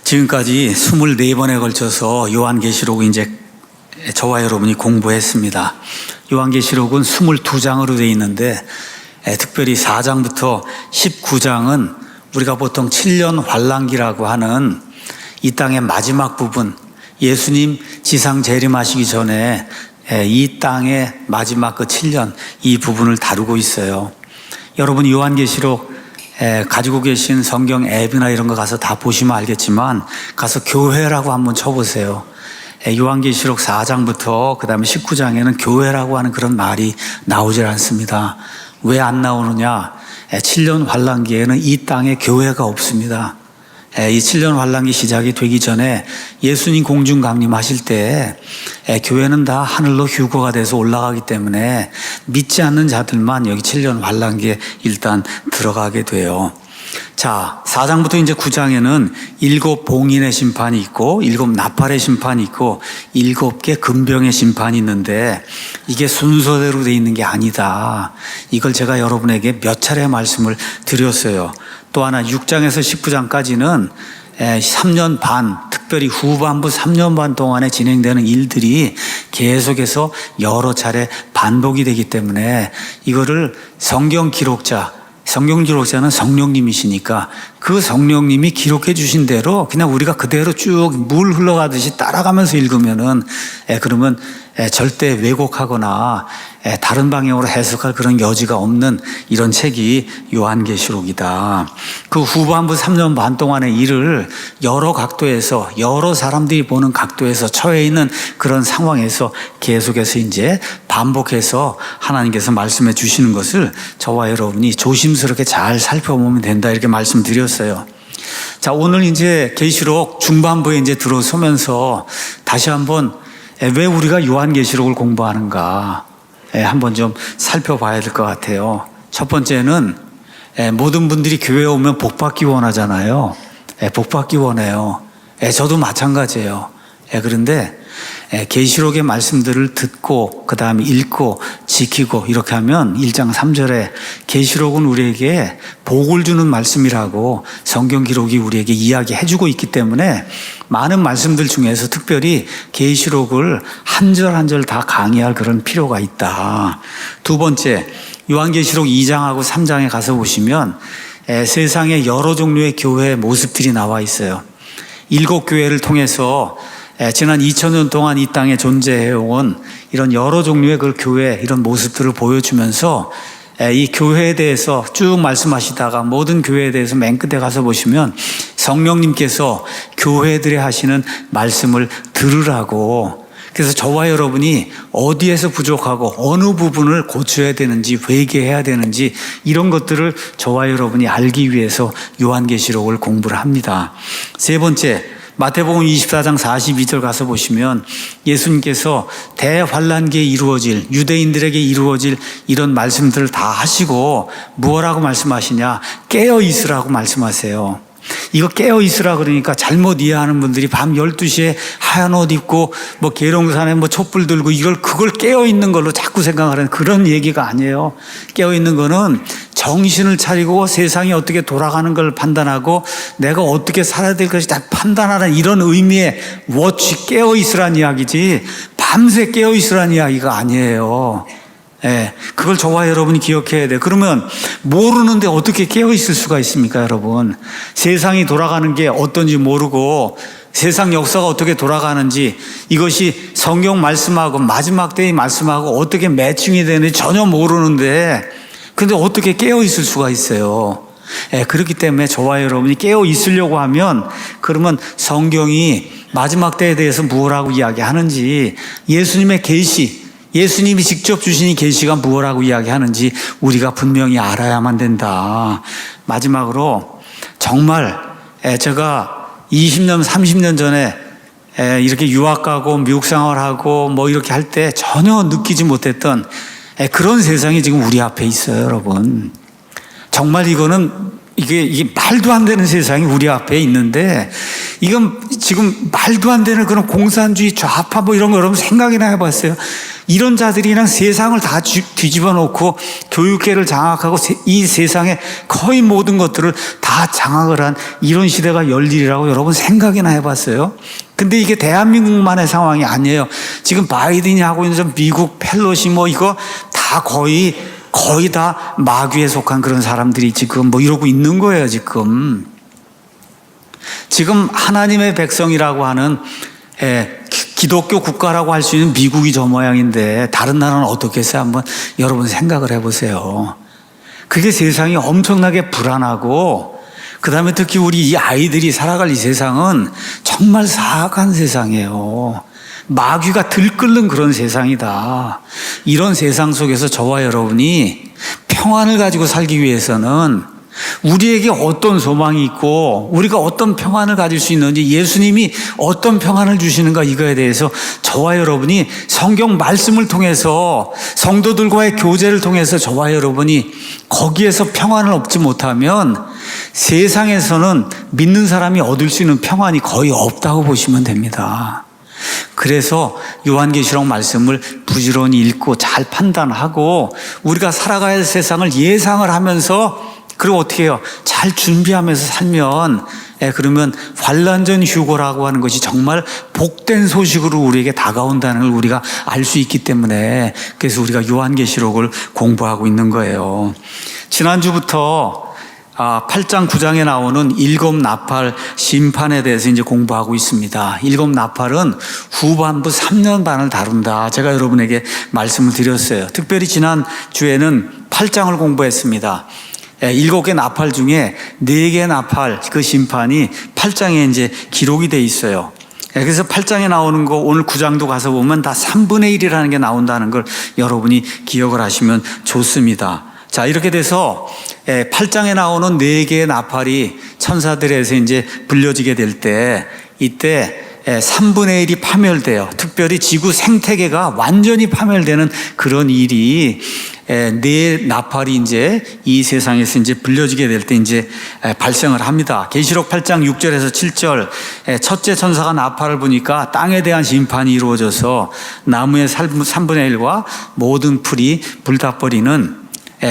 지금까지 24번에 걸쳐서 요한계시록을 이제 저와 여러분이 공부했습니다. 요한계시록은 22장으로 되어 있는데 특별히 4장부터 19장은 우리가 보통 7년 환란기라고 하는 이 땅의 마지막 부분, 예수님 지상 재림하시기 전에 이 땅의 마지막 그 7년 이 부분을 다루고 있어요. 여러분이 요한계시록 가지고 계신 성경 앱이나 이런 거 가서 다 보시면 알겠지만 가서 교회라고 한번 쳐보세요. 요한계시록 4장부터 그 다음에 19장에는 교회라고 하는 그런 말이 나오질 않습니다. 왜 안 나오느냐? 7년 환란기에는 이 땅에 교회가 없습니다. 이 7년 환란기 시작이 되기 전에 예수님 공중 강림하실 때 교회는 다 하늘로 휴거가 돼서 올라가기 때문에 믿지 않는 자들만 여기 7년 환란기에 일단 들어가게 돼요. 자, 4장부터 이제 9장에는 7 봉인의 심판이 있고 7 나팔의 심판이 있고 7개 금병의 심판이 있는데 이게 순서대로 돼 있는 게 아니다. 이걸 제가 여러분에게 몇 차례 말씀을 드렸어요. 또 하나 6장에서 19장까지는 3년 반, 특별히 후반부 3년 반 동안에 진행되는 일들이 계속해서 여러 차례 반복이 되기 때문에 이거를 성경 기록자는 성령님이시니까 그 성령님이 기록해 주신 대로 그냥 우리가 그대로 쭉 물 흘러가듯이 따라가면서 읽으면은 그러면 절대 왜곡하거나 다른 방향으로 해석할 그런 여지가 없는 이런 책이 요한계시록이다. 그 후반부 3년 반 동안의 일을 여러 각도에서 여러 사람들이 보는 각도에서 처해 있는 그런 상황에서 계속해서 이제 반복해서 하나님께서 말씀해 주시는 것을 저와 여러분이 조심스럽게 잘 살펴보면 된다 이렇게 말씀드렸어요. 자, 오늘 이제 계시록 중반부에 이제 들어서면서 다시 한번 왜 우리가 요한계시록을 공부하는가 한번 좀 살펴봐야 될 것 같아요. 첫 번째는 모든 분들이 교회에 오면 복받기 원하잖아요. 복받기 원해요. 저도 마찬가지예요. 그런데 계시록의 말씀들을 듣고 그 다음에 읽고 지키고 이렇게 하면 1장 3절에 계시록은 우리에게 복을 주는 말씀이라고 성경 기록이 우리에게 이야기해주고 있기 때문에 많은 말씀들 중에서 특별히 계시록을 한 절 한 절 다 강의할 그런 필요가 있다. 두 번째, 요한계시록 2장하고 3장에 가서 보시면 세상에 여러 종류의 교회의 모습들이 나와 있어요. 7 교회를 통해서 지난 2000년 동안 이 땅에 존재해온 이런 여러 종류의 그 교회 이런 모습들을 보여주면서 이 교회에 대해서 쭉 말씀하시다가 모든 교회에 대해서 맨 끝에 가서 보시면 성령님께서 교회들에 하시는 말씀을 들으라고, 그래서 저와 여러분이 어디에서 부족하고 어느 부분을 고쳐야 되는지 회개해야 되는지 이런 것들을 저와 여러분이 알기 위해서 요한계시록을 공부를 합니다. 세 번째, 마태복음 24장 42절 가서 보시면 예수님께서 대환란기에 이루어질, 유대인들에게 이루어질 이런 말씀들을 다 하시고 뭐라고 말씀하시냐? 깨어 있으라고 말씀하세요. 이거 깨어 있으라 그러니까 잘못 이해하는 분들이 밤 12시에 하얀 옷 입고 뭐 계룡산에 뭐 촛불 들고 그걸 깨어 있는 걸로 자꾸 생각하는 그런 얘기가 아니에요. 깨어 있는 거는 정신을 차리고 세상이 어떻게 돌아가는 걸 판단하고 내가 어떻게 살아야 될 것이 다 판단하는 이런 의미의 워치, 깨어 있으란 이야기지 밤새 깨어 있으란 이야기가 아니에요. 그걸 저와 여러분이 기억해야 돼요. 그러면 모르는데 어떻게 깨어 있을 수가 있습니까, 여러분? 세상이 돌아가는 게 어떤지 모르고 세상 역사가 어떻게 돌아가는지 이것이 성경 말씀하고 마지막 때의 말씀하고 어떻게 매칭이 되는지 전혀 모르는데 근데 어떻게 깨어 있을 수가 있어요? 그렇기 때문에 저와 여러분이 깨어 있으려고 하면 그러면 성경이 마지막 때에 대해서 무엇라고 이야기하는지 예수님의 계시, 예수님이 직접 주신 이 계시가 무엇라고 이야기하는지 우리가 분명히 알아야만 된다. 마지막으로 정말 제가 20년, 30년 전에 이렇게 유학 가고 미국 생활하고 뭐 이렇게 할 때 전혀 느끼지 못했던 그런 세상이 지금 우리 앞에 있어요, 여러분. 정말 이게 말도 안 되는 세상이 우리 앞에 있는데 이건 지금 말도 안 되는 그런 공산주의 좌파 뭐 이런 거 여러분 생각이나 해봤어요? 이런 자들이 그냥 세상을 다 뒤집어 놓고 교육계를 장악하고 이 세상의 거의 모든 것들을 다 장악을 한 이런 시대가 열리리라고 여러분 생각이나 해봤어요? 근데 이게 대한민국만의 상황이 아니에요. 지금 바이든이 하고 있는 미국 펠로시 이거 다 거의 다 마귀에 속한 그런 사람들이 지금 이러고 있는 거예요, 지금. 지금 하나님의 백성이라고 하는 기독교 국가라고 할 수 있는 미국이 저 모양인데 다른 나라는 어떻겠어요? 한번 여러분 생각을 해보세요. 그게 세상이 엄청나게 불안하고 그 다음에 특히 우리 이 아이들이 살아갈 이 세상은 정말 사악한 세상이에요. 마귀가 들끓는 그런 세상이다. 이런 세상 속에서 저와 여러분이 평안을 가지고 살기 위해서는 우리에게 어떤 소망이 있고 우리가 어떤 평안을 가질 수 있는지, 예수님이 어떤 평안을 주시는가, 이거에 대해서 저와 여러분이 성경 말씀을 통해서 성도들과의 교제를 통해서 저와 여러분이 거기에서 평안을 얻지 못하면 세상에서는 믿는 사람이 얻을 수 있는 평안이 거의 없다고 보시면 됩니다. 그래서 요한계시록 말씀을 부지런히 읽고 잘 판단하고 우리가 살아가야 할 세상을 예상을 하면서, 그리고 어떻게 해요? 잘 준비하면서 살면, 그러면 환난전 휴거라고 하는 것이 정말 복된 소식으로 우리에게 다가온다는 걸 우리가 알 수 있기 때문에, 그래서 우리가 요한계시록을 공부하고 있는 거예요. 지난주부터 8장 9장에 나오는 일곱 나팔 심판에 대해서 이제 공부하고 있습니다. 일곱 나팔은 후반부 3년 반을 다룬다. 제가 여러분에게 말씀을 드렸어요. 특별히 지난 주에는 8장을 공부했습니다. 7개 나팔 중에 4개 나팔 그 심판이 8장에 이제 기록이 돼 있어요. 그래서 8장에 나오는 거 오늘 9장도 가서 보면 다 3분의 1이라는 게 나온다는 걸 여러분이 기억을 하시면 좋습니다. 자, 이렇게 돼서 8장에 나오는 4개의 나팔이 천사들에서 이제 불려지게 될 때, 이때 3분의 1이 파멸돼요. 특별히 지구 생태계가 완전히 파멸되는 그런 일이 4 나팔이 이제 이 세상에서 이제 불려지게 될 때 이제 발생을 합니다. 계시록 8장 6절에서 7절, 첫째 천사가 나팔을 부니까 땅에 대한 심판이 이루어져서 나무의 3분의 1과 모든 풀이 불타버리는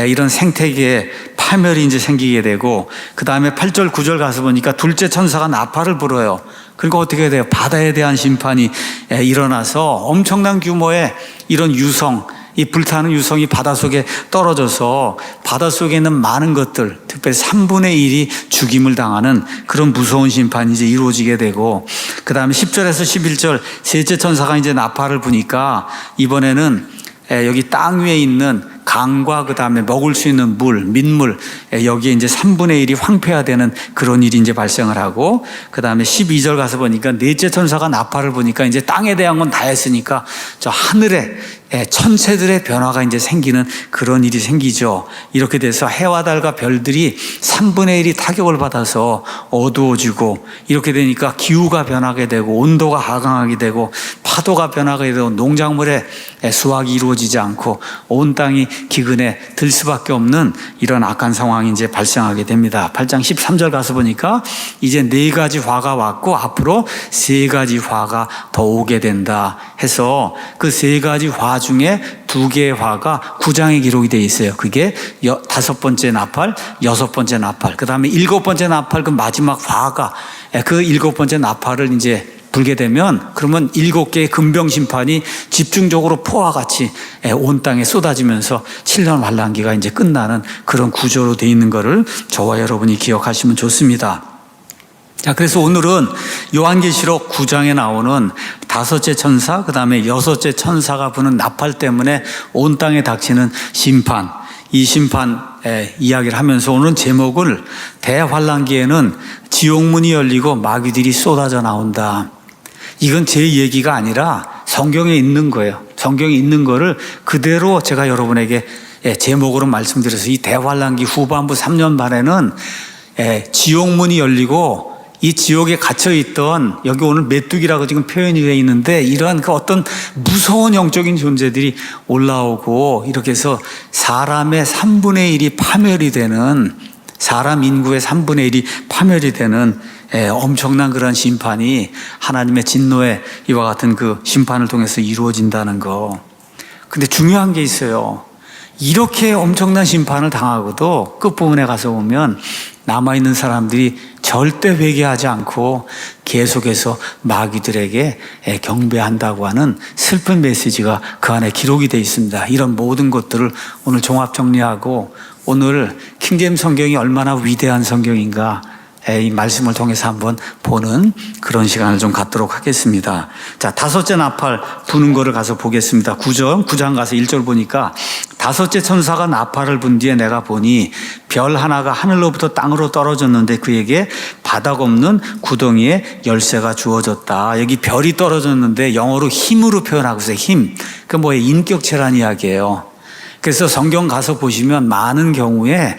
이런 생태계의 파멸이 이제 생기게 되고, 그 다음에 8절 9절 가서 보니까 둘째 천사가 나팔을 불어요. 그러니까 어떻게 돼요? 바다에 대한 심판이 일어나서 엄청난 규모의 이런 유성, 이 불타는 유성이 바닷속에 떨어져서 바닷속에 있는 많은 것들, 특별히 3분의 1이 죽임을 당하는 그런 무서운 심판이 이제 이루어지게 되고, 그 다음에 10절에서 11절 셋째 천사가 이제 나팔을 부니까 이번에는 여기 땅 위에 있는 강과 그 다음에 먹을 수 있는 물, 민물, 여기에 이제 3분의 1이 황폐화되는 그런 일이 이제 발생을 하고, 그 다음에 12절 가서 보니까 넷째 천사가 나팔을 부니까 이제 땅에 대한 건 다 했으니까 저 하늘에 천체들의 변화가 이제 생기는 그런 일이 생기죠. 이렇게 돼서 해와 달과 별들이 3분의 1이 타격을 받아서 어두워지고, 이렇게 되니까 기후가 변하게 되고 온도가 하강하게 되고 파도가 변하게 되고 농작물의 수확이 이루어지지 않고 온 땅이 기근에 들 수밖에 없는 이런 악한 상황이 이제 발생하게 됩니다. 8장 13절 가서 보니까 이제 4가지 화가 왔고 앞으로 3가지 화가 더 오게 된다 해서 그 3가지 화 중에 2개의 화가 9장에 기록이 되어 있어요. 그게 5번째 나팔, 6번째 나팔, 그 다음에 7번째 나팔, 그 마지막 화가 그 7번째 나팔을 이제 불게 되면, 그러면 7개의 금병 심판이 집중적으로 포와 같이 온 땅에 쏟아지면서 7년 환란기가 이제 끝나는 그런 구조로 되어 있는 것을 저와 여러분이 기억하시면 좋습니다. 자, 그래서 오늘은 요한계시록 9장에 나오는 5째 천사, 그 다음에 6째 천사가 부는 나팔 때문에 온 땅에 닥치는 심판, 이 심판 이야기를 하면서 오늘 제목을 대환란기에는 지옥문이 열리고 마귀들이 쏟아져 나온다. 이건 제 얘기가 아니라 성경에 있는 거예요. 성경에 있는 거를 그대로 제가 여러분에게 제목으로 말씀드려서, 이 대환란기 후반부 3년 반에는 지옥문이 열리고 이 지옥에 갇혀있던, 여기 오늘 메뚜기라고 지금 표현이 되어 있는데, 이러한 그 어떤 무서운 영적인 존재들이 올라오고, 이렇게 해서 사람의 3분의 1이 파멸이 되는, 사람 인구의 3분의 1이 파멸이 되는 엄청난 그런 심판이 하나님의 진노의 이와 같은 그 심판을 통해서 이루어진다는 거. 근데 중요한 게 있어요. 이렇게 엄청난 심판을 당하고도 끝부분에 가서 보면 남아있는 사람들이 절대 회개하지 않고 계속해서 마귀들에게 경배한다고 하는 슬픈 메시지가 그 안에 기록이 되어 있습니다. 이런 모든 것들을 오늘 종합 정리하고 오늘 킹제임 성경이 얼마나 위대한 성경인가 이 말씀을 통해서 한번 보는 그런 시간을 좀 갖도록 하겠습니다. 자, 다섯째 나팔 부는 거를 가서 보겠습니다. 9장 가서 1절 보니까 다섯째 천사가 나팔을 분 뒤에 내가 보니 별 하나가 하늘로부터 땅으로 떨어졌는데 그에게 바닥 없는 구덩이에 열쇠가 주어졌다. 여기 별이 떨어졌는데 영어로 힘으로 표현하고 있어요. 힘. 그 뭐예요? 인격체란 이야기예요. 그래서 성경 가서 보시면 많은 경우에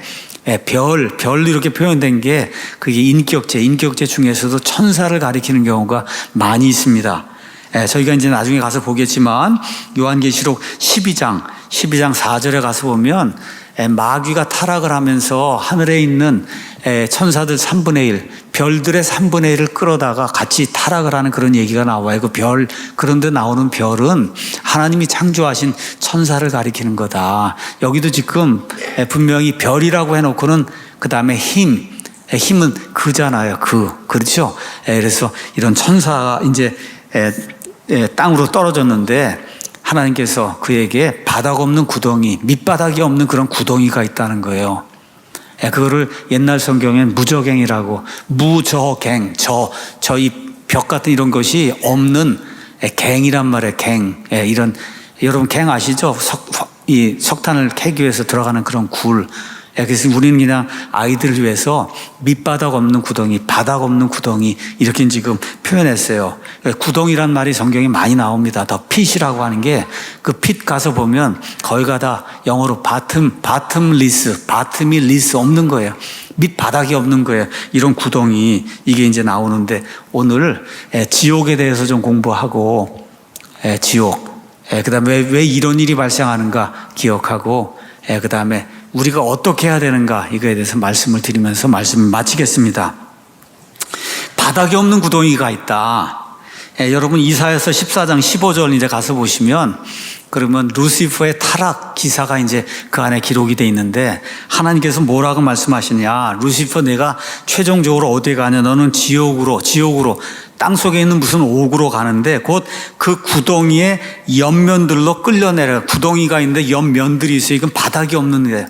별 이렇게 표현된 게 그게 인격체 중에서도 천사를 가리키는 경우가 많이 있습니다. 저희가 이제 나중에 가서 보겠지만 요한계시록 12장 4절에 가서 보면 마귀가 타락을 하면서 하늘에 있는 천사들 3분의 1, 별들의 3분의 1을 끌어다가 같이 타락을 하는 그런 얘기가 나와요. 그 별, 그런데 나오는 별은 하나님이 창조하신 천사를 가리키는 거다. 여기도 지금 분명히 별이라고 해놓고는 그 다음에 힘은 그잖아요. 그렇죠? 그래서 이런 천사가 이제 땅으로 떨어졌는데 하나님께서 그에게 바닥 없는 구덩이, 밑바닥이 없는 그런 구덩이가 있다는 거예요. 그거를 옛날 성경엔 무저갱이라고, 저희 벽 같은 이런 것이 없는 갱이란 말이에요. 갱. 이런, 여러분 갱 아시죠? 이 석탄을 캐기 위해서 들어가는 그런 굴. 그래서 우리는 그냥 아이들을 위해서 밑바닥 없는 구덩이, 바닥 없는 구덩이 이렇게 지금 표현했어요. 구덩이란 말이 성경에 많이 나옵니다. 더 핏이라고 하는 게 그 핏 가서 보면 거기가 다 영어로 바텀이 리스 없는 거예요. 밑바닥이 없는 거예요. 이런 구덩이 이게 이제 나오는데 오늘 지옥에 대해서 좀 공부하고 지옥, 그다음에 왜 이런 일이 발생하는가 기억하고 그다음에 우리가 어떻게 해야 되는가 이거에 대해서 말씀을 드리면서 말씀을 마치겠습니다. 바닥이 없는 구덩이가 있다. 여러분 이사야서 14장 15절 이제 가서 보시면 그러면 루시퍼의 타락 기사가 이제 그 안에 기록이 돼 있는데 하나님께서 뭐라고 말씀하시냐? 루시퍼 내가 최종적으로 어디에 가냐? 너는 지옥으로 땅속에 있는 무슨 옥으로 가는데 곧 그 구덩이의 옆면들로 끌려내려. 구덩이가 있는데 옆면들이 있어요. 이건 바닥이 없는 거예요.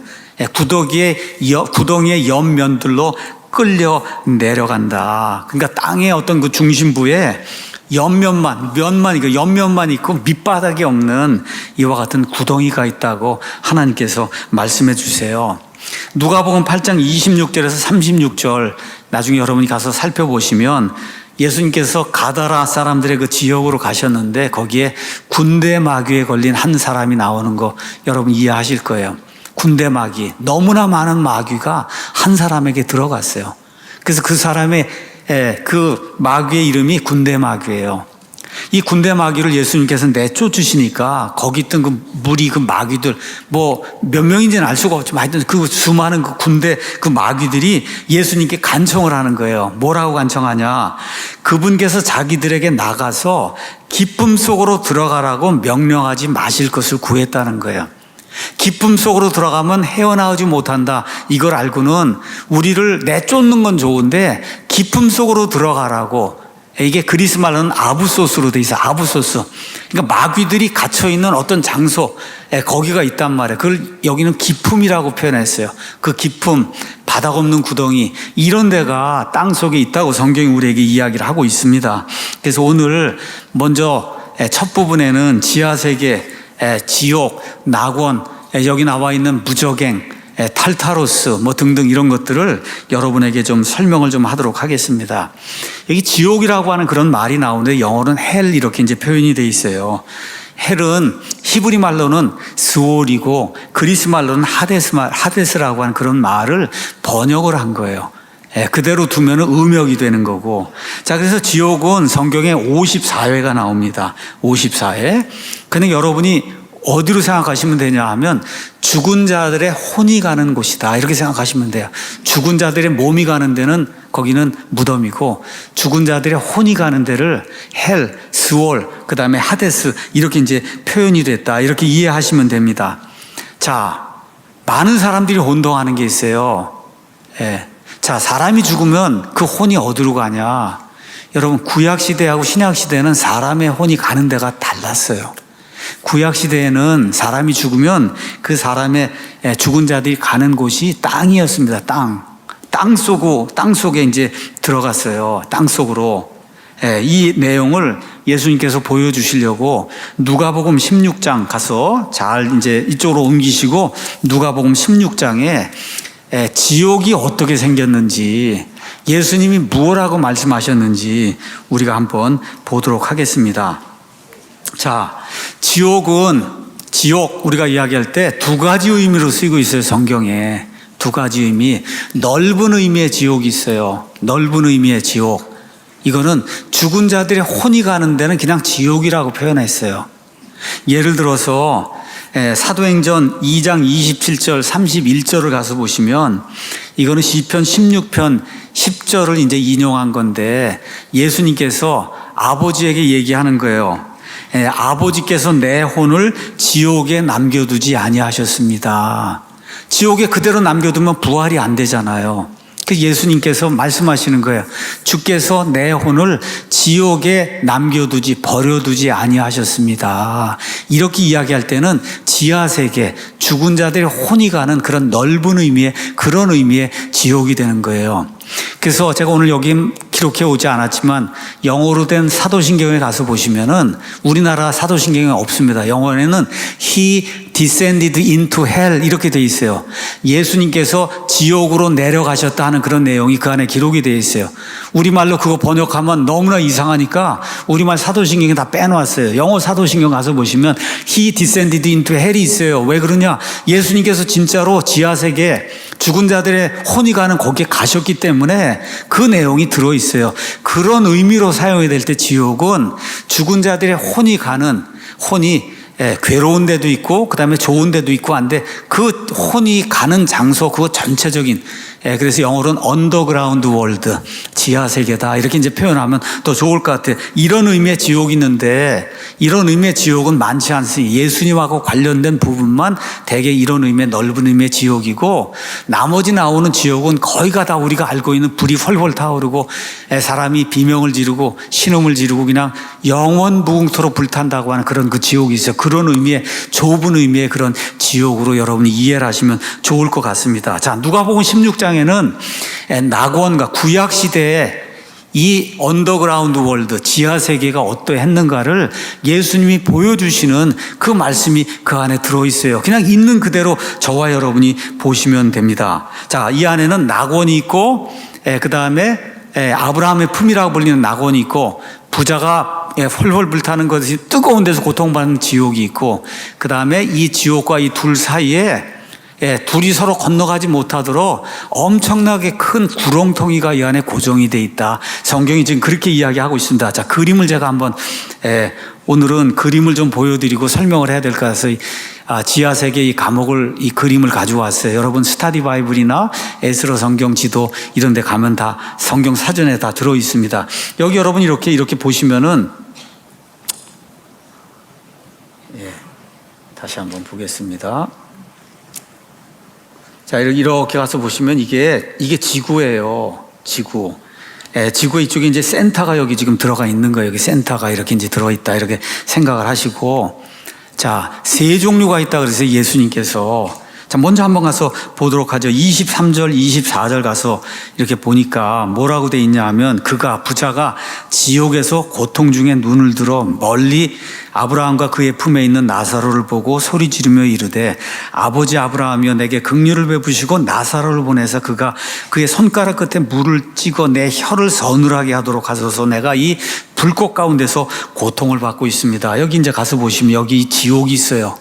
구덩이의 옆면들로 끌려 내려간다. 그러니까 땅의 어떤 그 중심부에 옆면만 있고 밑바닥이 없는 이와 같은 구덩이가 있다고 하나님께서 말씀해 주세요. 누가복음 8장 26절에서 36절 나중에 여러분이 가서 살펴보시면 예수님께서 가다라 사람들의 그 지역으로 가셨는데 거기에 군대 마귀에 걸린 한 사람이 나오는 거 여러분 이해하실 거예요. 군대 마귀, 너무나 많은 마귀가 한 사람에게 들어갔어요. 그래서 그 사람의 그 마귀의 이름이 군대 마귀예요. 이 군대 마귀를 예수님께서 내쫓으시니까 거기 있던 그 무리 그 마귀들 뭐 몇 명인지는 알 수가 없지만 하여튼 그 수많은 그 군대 그 마귀들이 예수님께 간청을 하는 거예요. 뭐라고 간청하냐? 그분께서 자기들에게 나가서 기쁨 속으로 들어가라고 명령하지 마실 것을 구했다는 거예요. 기쁨 속으로 들어가면 헤어나오지 못한다. 이걸 알고는 우리를 내쫓는 건 좋은데 기쁨 속으로 들어가라고. 이게 그리스 말로는 아부소스로 돼 있어요. 아부소스. 그러니까 마귀들이 갇혀있는 어떤 장소, 거기가 있단 말이에요. 그걸 여기는 기품이라고 표현했어요. 그 기품, 바닥 없는 구덩이, 이런 데가 땅 속에 있다고 성경이 우리에게 이야기를 하고 있습니다. 그래서 오늘 먼저 첫 부분에는 지하세계, 지옥, 낙원, 여기 나와 있는 무저갱, 탈타로스 뭐 등등 이런 것들을 여러분에게 좀 설명을 좀 하도록 하겠습니다. 여기 지옥이라고 하는 그런 말이 나오는데 영어로는 헬 이렇게 이제 표현이 돼 있어요. 헬은 히브리 말로는 스올이고 그리스 말로는 하데스라고 하는 그런 말을 번역을 한 거예요. 그대로 두면 음역이 되는 거고. 자, 그래서 지옥은 성경에 54회가 나옵니다. 54회. 근데 여러분이 어디로 생각하시면 되냐 하면 죽은 자들의 혼이 가는 곳이다, 이렇게 생각하시면 돼요. 죽은 자들의 몸이 가는 데는 거기는 무덤이고, 죽은 자들의 혼이 가는 데를 헬, 스월, 그 다음에 하데스, 이렇게 이제 표현이 됐다, 이렇게 이해하시면 됩니다. 자, 많은 사람들이 혼동하는 게 있어요. 예. 자, 사람이 죽으면 그 혼이 어디로 가냐? 여러분, 구약시대하고 신약시대는 사람의 혼이 가는 데가 달랐어요. 구약시대에는 사람이 죽으면 그 사람의 죽은 자들이 가는 곳이 땅이었습니다. 땅 속에 이제 들어갔어요. 땅 속으로. 이 내용을 예수님께서 보여주시려고 누가복음 16장 가서 잘 이제 이쪽으로 옮기시고, 누가복음 16장에 지옥이 어떻게 생겼는지, 예수님이 무엇라고 말씀하셨는지 우리가 한번 보도록 하겠습니다. 자, 지옥 우리가 이야기할 때 두 가지 의미로 쓰이고 있어요. 성경에 두 가지 의미. 넓은 의미의 지옥이 있어요. 넓은 의미의 지옥. 이거는 죽은 자들의 혼이 가는 데는 그냥 지옥이라고 표현했어요. 예를 들어서 사도행전 2장 27절 31절을 가서 보시면, 이거는 시편 16편 10절을 이제 인용한 건데, 예수님께서 아버지에게 얘기하는 거예요. 아버지께서 내 혼을 지옥에 남겨두지 아니하셨습니다. 지옥에 그대로 남겨두면 부활이 안 되잖아요. 그래서 예수님께서 말씀하시는 거예요. 주께서 내 혼을 지옥에 버려두지 아니하셨습니다. 이렇게 이야기할 때는 지하세계, 죽은 자들의 혼이 가는 그런 넓은 의미의, 그런 의미의 지옥이 되는 거예요. 그래서 제가 오늘 여기 기록해 오지 않았지만 영어로 된 사도신경에 가서 보시면은 우리나라 사도신경에 없습니다. 영어에는 He descended into hell 이렇게 돼 있어요. 예수님께서 지옥으로 내려가셨다 하는 그런 내용이 그 안에 기록이 되어 있어요. 우리말로 그거 번역하면 너무나 이상하니까 우리말 사도신경에 다 빼놓았어요. 영어 사도신경 가서 보시면 He descended into hell이 있어요. 왜 그러냐? 예수님께서 진짜로 지하세계, 죽은 자들의 혼이 가는 거기에 가셨기 때문에 그 내용이 들어있어요. 그런 의미로 사용이 될 때 지옥은 죽은 자들의 혼이 가는, 혼이 괴로운 데도 있고 그 다음에 좋은 데도 있고 한데, 그 혼이 가는 장소, 그거 전체적인, 그래서 영어로는 언더그라운드 월드, 지하세계다 이렇게 이제 표현하면 더 좋을 것 같아요. 이런 의미의 지옥이 있는데, 이런 의미의 지옥은 많지 않습니다. 예수님하고 관련된 부분만 대개 이런 의미의 넓은 의미의 지옥이고, 나머지 나오는 지옥은 거의가 다 우리가 알고 있는 불이 펄펄 타오르고 사람이 비명을 지르고 신음을 지르고 그냥 영원 무궁토록 불탄다고 하는 그런 그 지옥이 있어요. 그런 의미의, 좁은 의미의 그런 지옥으로 여러분이 이해를 하시면 좋을 것 같습니다. 자, 누가복음 16장에는 낙원과 구약시대에 이 언더그라운드 월드, 지하세계가 어떠했는가를 예수님이 보여주시는 그 말씀이 그 안에 들어있어요. 그냥 있는 그대로 저와 여러분이 보시면 됩니다. 자, 이 안에는 낙원이 있고, 그 다음에 아브라함의 품이라고 불리는 낙원이 있고, 부자가 펄펄 불타는 것이 뜨거운 데서 고통받는 지옥이 있고, 그 다음에 이 지옥과 이 둘 사이에 둘이 서로 건너가지 못하도록 엄청나게 큰 구렁텅이가 이 안에 고정이 돼 있다. 성경이 지금 그렇게 이야기하고 있습니다. 자, 그림을 제가 한번 오늘은 그림을 좀 보여드리고 설명을 해야 될 것 같아서 지하세계 이 감옥을, 이 그림을 가져왔어요. 여러분 스타디 바이블이나 에스라 성경 지도 이런 데 가면 다 성경 사전에 다 들어 있습니다. 여기 여러분 이렇게 보시면은, 다시 한번 보겠습니다. 자, 이렇게 가서 보시면 이게 지구예요. 지구. 지구 이쪽에 이제 센터가 여기 지금 들어가 있는 거예요. 여기 센터가 이렇게 이제 들어있다. 이렇게 생각을 하시고. 자, 세 종류가 있다 그래서 예수님께서. 자, 먼저 한번 가서 보도록 하죠. 23절, 24절 가서 이렇게 보니까 뭐라고 돼 있냐 하면, 부자가 지옥에서 고통 중에 눈을 들어 멀리 아브라함과 그의 품에 있는 나사로를 보고 소리 지르며 이르되, 아버지 아브라함이여 내게 긍휼을 베푸시고 나사로를 보내서 그가 그의 손가락 끝에 물을 찍어 내 혀를 서늘하게 하도록 하소서. 내가 이 불꽃 가운데서 고통을 받고 있습니다. 여기 이제 가서 보시면 여기 지옥이 있어요.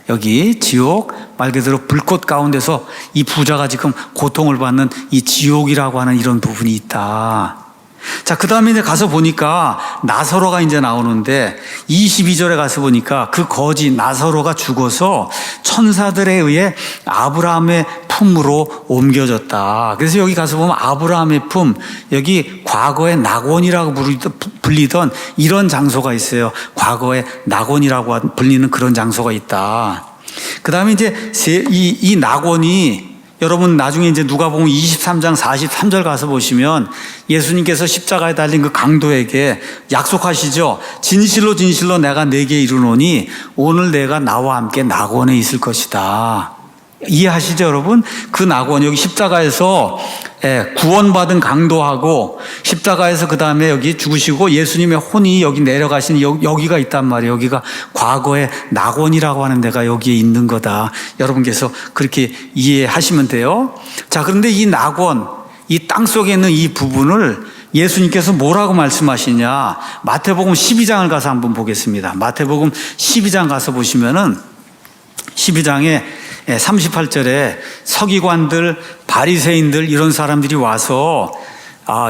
여기 지옥, 말 그대로 불꽃 가운데서 이 부자가 지금 고통을 받는 이 지옥이라고 하는 이런 부분이 있다. 자, 그 다음에 이제 가서 보니까 나사로가 이제 나오는데 22절에 가서 보니까 그 거지 나사로가 죽어서 천사들에 의해 아브라함의 품으로 옮겨졌다. 그래서 여기 가서 보면 아브라함의 품, 여기 과거의 낙원이라고 불리던 이런 장소가 있어요. 과거의 낙원이라고 불리는 그런 장소가 있다. 그 다음에 이제 이 낙원이 여러분 나중에 이제 누가복음 23장 43절 가서 보시면 예수님께서 십자가에 달린 그 강도에게 약속하시죠. 진실로 진실로 내가 네게 이르노니 오늘 내가 나와 함께 낙원에 있을 것이다. 이해하시죠, 여러분? 그 낙원, 여기 십자가에서 구원받은 강도하고 십자가에서 그 다음에 여기 죽으시고 예수님의 혼이 여기 내려가신 여기가 있단 말이에요. 여기가 과거의 낙원이라고 하는 데가 여기에 있는 거다. 여러분께서 그렇게 이해하시면 돼요. 자, 그런데 이 낙원, 이 땅 속에 있는 이 부분을 예수님께서 뭐라고 말씀하시냐? 마태복음 12장을 가서 한번 보겠습니다. 마태복음 12장 가서 보시면은 12장에 38절에 서기관들, 바리새인들 이런 사람들이 와서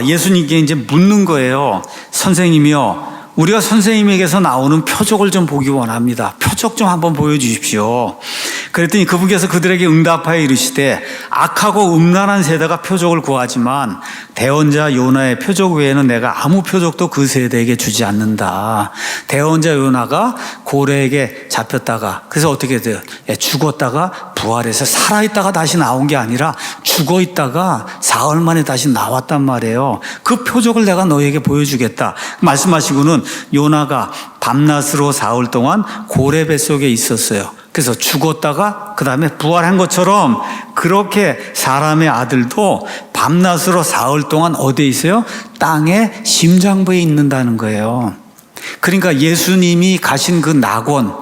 예수님께 이제 묻는 거예요. 선생님이요, 우리가 선생님에게서 나오는 표적을 좀 보기 원합니다. 표적 좀 한번 보여주십시오. 그랬더니 그분께서 그들에게 응답하여 이르시되 악하고 음란한 세대가 표적을 구하지만 대언자 요나의 표적 외에는 내가 아무 표적도 그 세대에게 주지 않는다. 대언자 요나가 고래에게 잡혔다가 그래서 어떻게 돼요? 죽었다가 부활해서 살아있다가 다시 나온 게 아니라 죽어있다가 사흘 만에 다시 나왔단 말이에요. 그 표적을 내가 너에게 보여주겠다 말씀하시고는 요나가 밤낮으로 사흘 동안 고래 뱃속에 있었어요. 그래서 죽었다가 그 다음에 부활한 것처럼 그렇게 사람의 아들도 밤낮으로 사흘 동안 어디에 있어요? 땅의 심장부에 있는다는 거예요. 그러니까 예수님이 가신 그 낙원,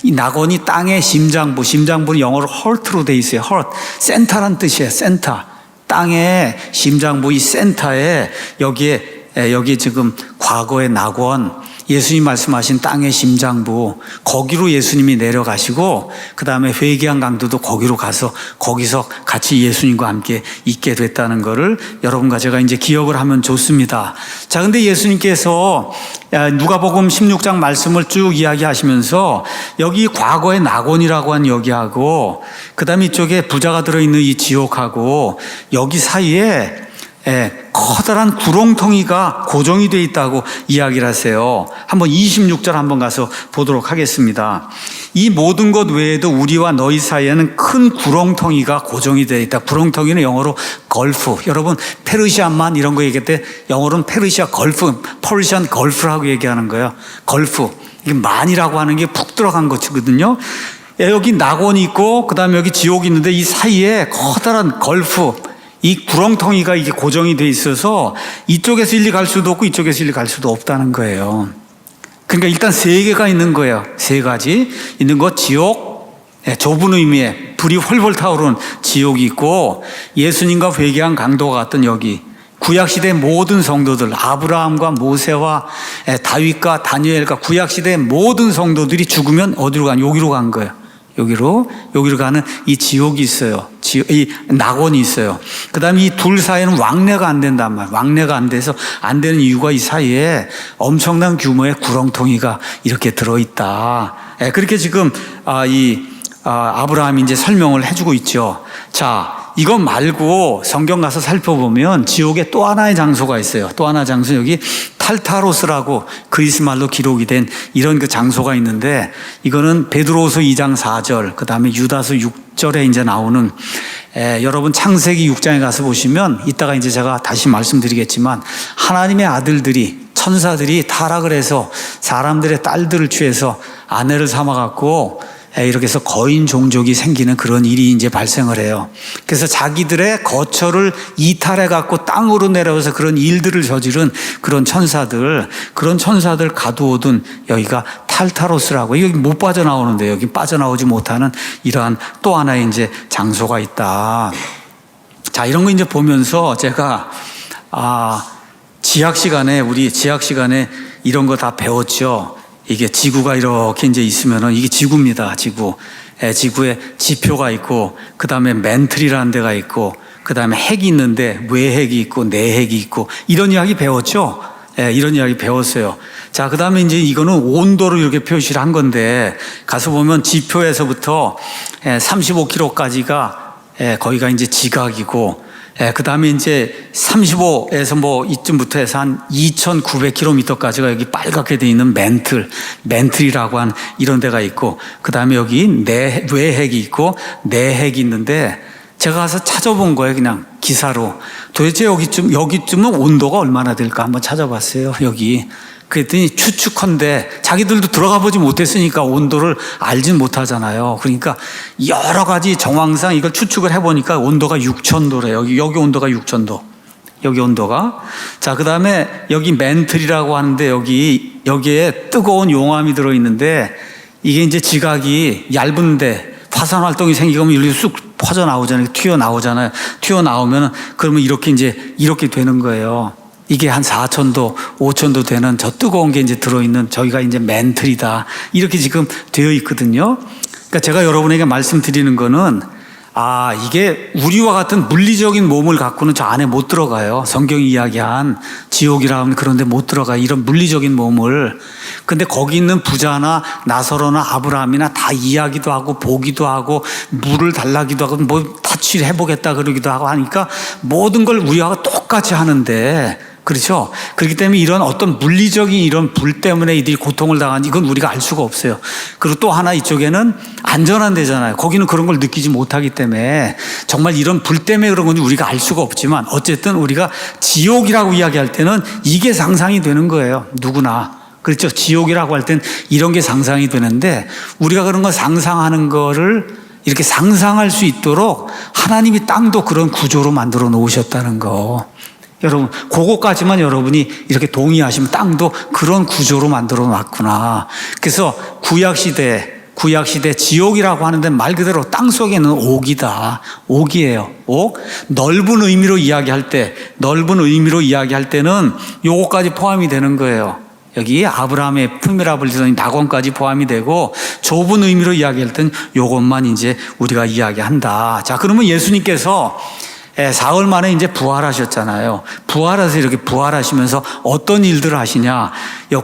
이 낙원이 땅의 심장부, 심장부는 영어로 heart로 돼 있어요. heart, 센터란 뜻이에요. 센터. 땅의 심장부 이 센터에 여기에 지금 과거의 낙원, 예수님 말씀하신 땅의 심장부, 거기로 예수님이 내려가시고 그 다음에 회개한 강도도 거기로 가서 거기서 같이 예수님과 함께 있게 됐다는 것을 여러분과 제가 이제 기억을 하면 좋습니다. 자, 근데 예수님께서 누가복음 16장 말씀을 쭉 이야기하시면서 여기 과거의 낙원이라고 한 여기하고 그 다음에 이쪽에 부자가 들어있는 이 지옥하고 여기 사이에 커다란 구렁텅이가 고정이 되어 있다고 이야기를 하세요. 한번 26절 한번 가서 보도록 하겠습니다. 이 모든 것 외에도 우리와 너희 사이에는 큰 구렁텅이가 고정이 되어 있다. 구렁텅이는 영어로 걸프. 여러분 페르시아만 이런 거 얘기할 때 영어로는 페르시아 걸프, 퍼시안 걸프라고 얘기하는 거예요. 걸프. 이게 만이라고 하는 게 푹 들어간 것이거든요. 여기 낙원이 있고 그 다음에 여기 지옥이 있는데 이 사이에 커다란 걸프, 이 구렁텅이가 이게 고정이 돼 있어서 이쪽에서 일리 갈 수도 없고 이쪽에서 일리 갈 수도 없다는 거예요. 그러니까 일단 세 개가 있는 거예요. 세 가지 있는 것. 지옥, 좁은 의미의 불이 헐헐 타오르는 지옥이 있고 예수님과 회개한 강도가 같은 여기 구약시대의 모든 성도들, 아브라함과 모세와 다윗과 다니엘과 구약시대의 모든 성도들이 죽으면 어디로 간? 여기로 간 거예요. 여기로 가는 이 지옥이 있어요. 이 낙원이 있어요. 그 다음에 이 둘 사이에는 왕래가 안 된단 말이에요. 왕래가 안 돼서 안 되는 이유가 이 사이에 엄청난 규모의 구렁텅이가 이렇게 들어있다. 그렇게 지금 아브라함이 이제 설명을 해주고 있죠. 자, 이거 말고 성경 가서 살펴보면 지옥에 또 하나의 장소가 있어요. 또 하나 장소 여기 탈타로스라고 그리스 말로 기록이 된 이런 그 장소가 있는데 이거는 베드로후서 2장 4절 그 다음에 유다서 6절에 이제 나오는 여러분 창세기 6장에 가서 보시면 이따가 이제 제가 다시 말씀드리겠지만 하나님의 아들들이 천사들이 타락을 해서 사람들의 딸들을 취해서 아내를 삼아갖고 이렇게 해서 거인 종족이 생기는 그런 일이 이제 발생을 해요. 그래서 자기들의 거처를 이탈해 갖고 땅으로 내려와서 그런 일들을 저지른 그런 천사들 가두어둔 여기가 탈타로스라고, 여기 못 빠져나오는데 여기 빠져나오지 못하는 이러한 또 하나의 이제 장소가 있다. 자, 이런 거 이제 보면서 제가 우리 지학 시간에 이런 거 다 배웠죠. 이게 지구가 이렇게 이제 있으면은 이게 지구입니다. 지구. 지구에 지표가 있고, 그 다음에 멘틀이라는 데가 있고, 그 그 다음에 핵이 있는데 외핵이 있고 내핵이 있고 이런 이야기 배웠죠? 예, 이런 이야기 배웠어요. 자, 그 다음에 이제 이거는 온도로 이렇게 표시를 한 건데 가서 보면 지표에서부터 35km까지가 거기가 이제 지각이고 그 다음에 이제 35에서 뭐 이쯤부터 해서 한 2,900km까지가 여기 빨갛게 돼 있는 멘틀이라고 한 이런 데가 있고 그 다음에 여기 외핵이 있고 내핵이 있는데 제가 가서 찾아본 거예요. 그냥 기사로. 도대체 여기쯤은 온도가 얼마나 될까 한번 찾아봤어요. 여기. 그랬더니 추측컨대 자기들도 들어가 보지 못했으니까 온도를 알진 못하잖아요. 그러니까 여러 가지 정황상 이걸 추측을 해보니까 온도가 6,000도래요. 여기 온도가 6,000도. 여기 온도가. 자, 그 다음에 여기 멘틀이라고 하는데 여기에 뜨거운 용암이 들어있는데 이게 이제 지각이 얇은데 화산 활동이 생기면 이렇게 쑥 퍼져나오잖아요. 튀어나오잖아요. 튀어나오면 그러면 이렇게 되는 거예요. 이게 한 4,000도, 5,000도 되는 저 뜨거운 게 이제 들어있는 저희가 이제 멘틀이다. 이렇게 지금 되어 있거든요. 그러니까 제가 여러분에게 말씀드리는 거는 이게 우리와 같은 물리적인 몸을 갖고는 저 안에 못 들어가요. 성경이 이야기한 지옥이라 하면 그런 데 못 들어가요. 이런 물리적인 몸을. 근데 거기 있는 부자나 나사로나 아브라함이나 다 이야기도 하고 보기도 하고 물을 달라기도 하고 뭐 타치를 해보겠다 그러기도 하고 하니까 모든 걸 우리와 똑같이 하는데 그렇죠? 그렇기 때문에 이런 어떤 물리적인 이런 불 때문에 이들이 고통을 당하는지 이건 우리가 알 수가 없어요. 그리고 또 하나 이쪽에는 안전한 데잖아요. 거기는 그런 걸 느끼지 못하기 때문에 정말 이런 불 때문에 그런 건지 우리가 알 수가 없지만 어쨌든 우리가 지옥이라고 이야기할 때는 이게 상상이 되는 거예요. 누구나. 그렇죠? 지옥이라고 할 땐 이런 게 상상이 되는데 우리가 그런 거 상상하는 거를 이렇게 상상할 수 있도록 하나님이 땅도 그런 구조로 만들어 놓으셨다는 거. 여러분, 그거까지만 여러분이 이렇게 동의하시면 땅도 그런 구조로 만들어 놨구나. 그래서 구약시대 지옥이라고 하는데 말 그대로 땅 속에는 옥이다. 옥이에요. 옥. 넓은 의미로 이야기할 때는 요거까지 포함이 되는 거예요. 여기 아브라함의 품이라 불리더니 낙원까지 포함이 되고 좁은 의미로 이야기할 땐 요것만 이제 우리가 이야기한다. 자, 그러면 예수님께서 사흘 만에 이제 부활하셨잖아요. 부활해서 이렇게 부활하시면서 어떤 일들을 하시냐.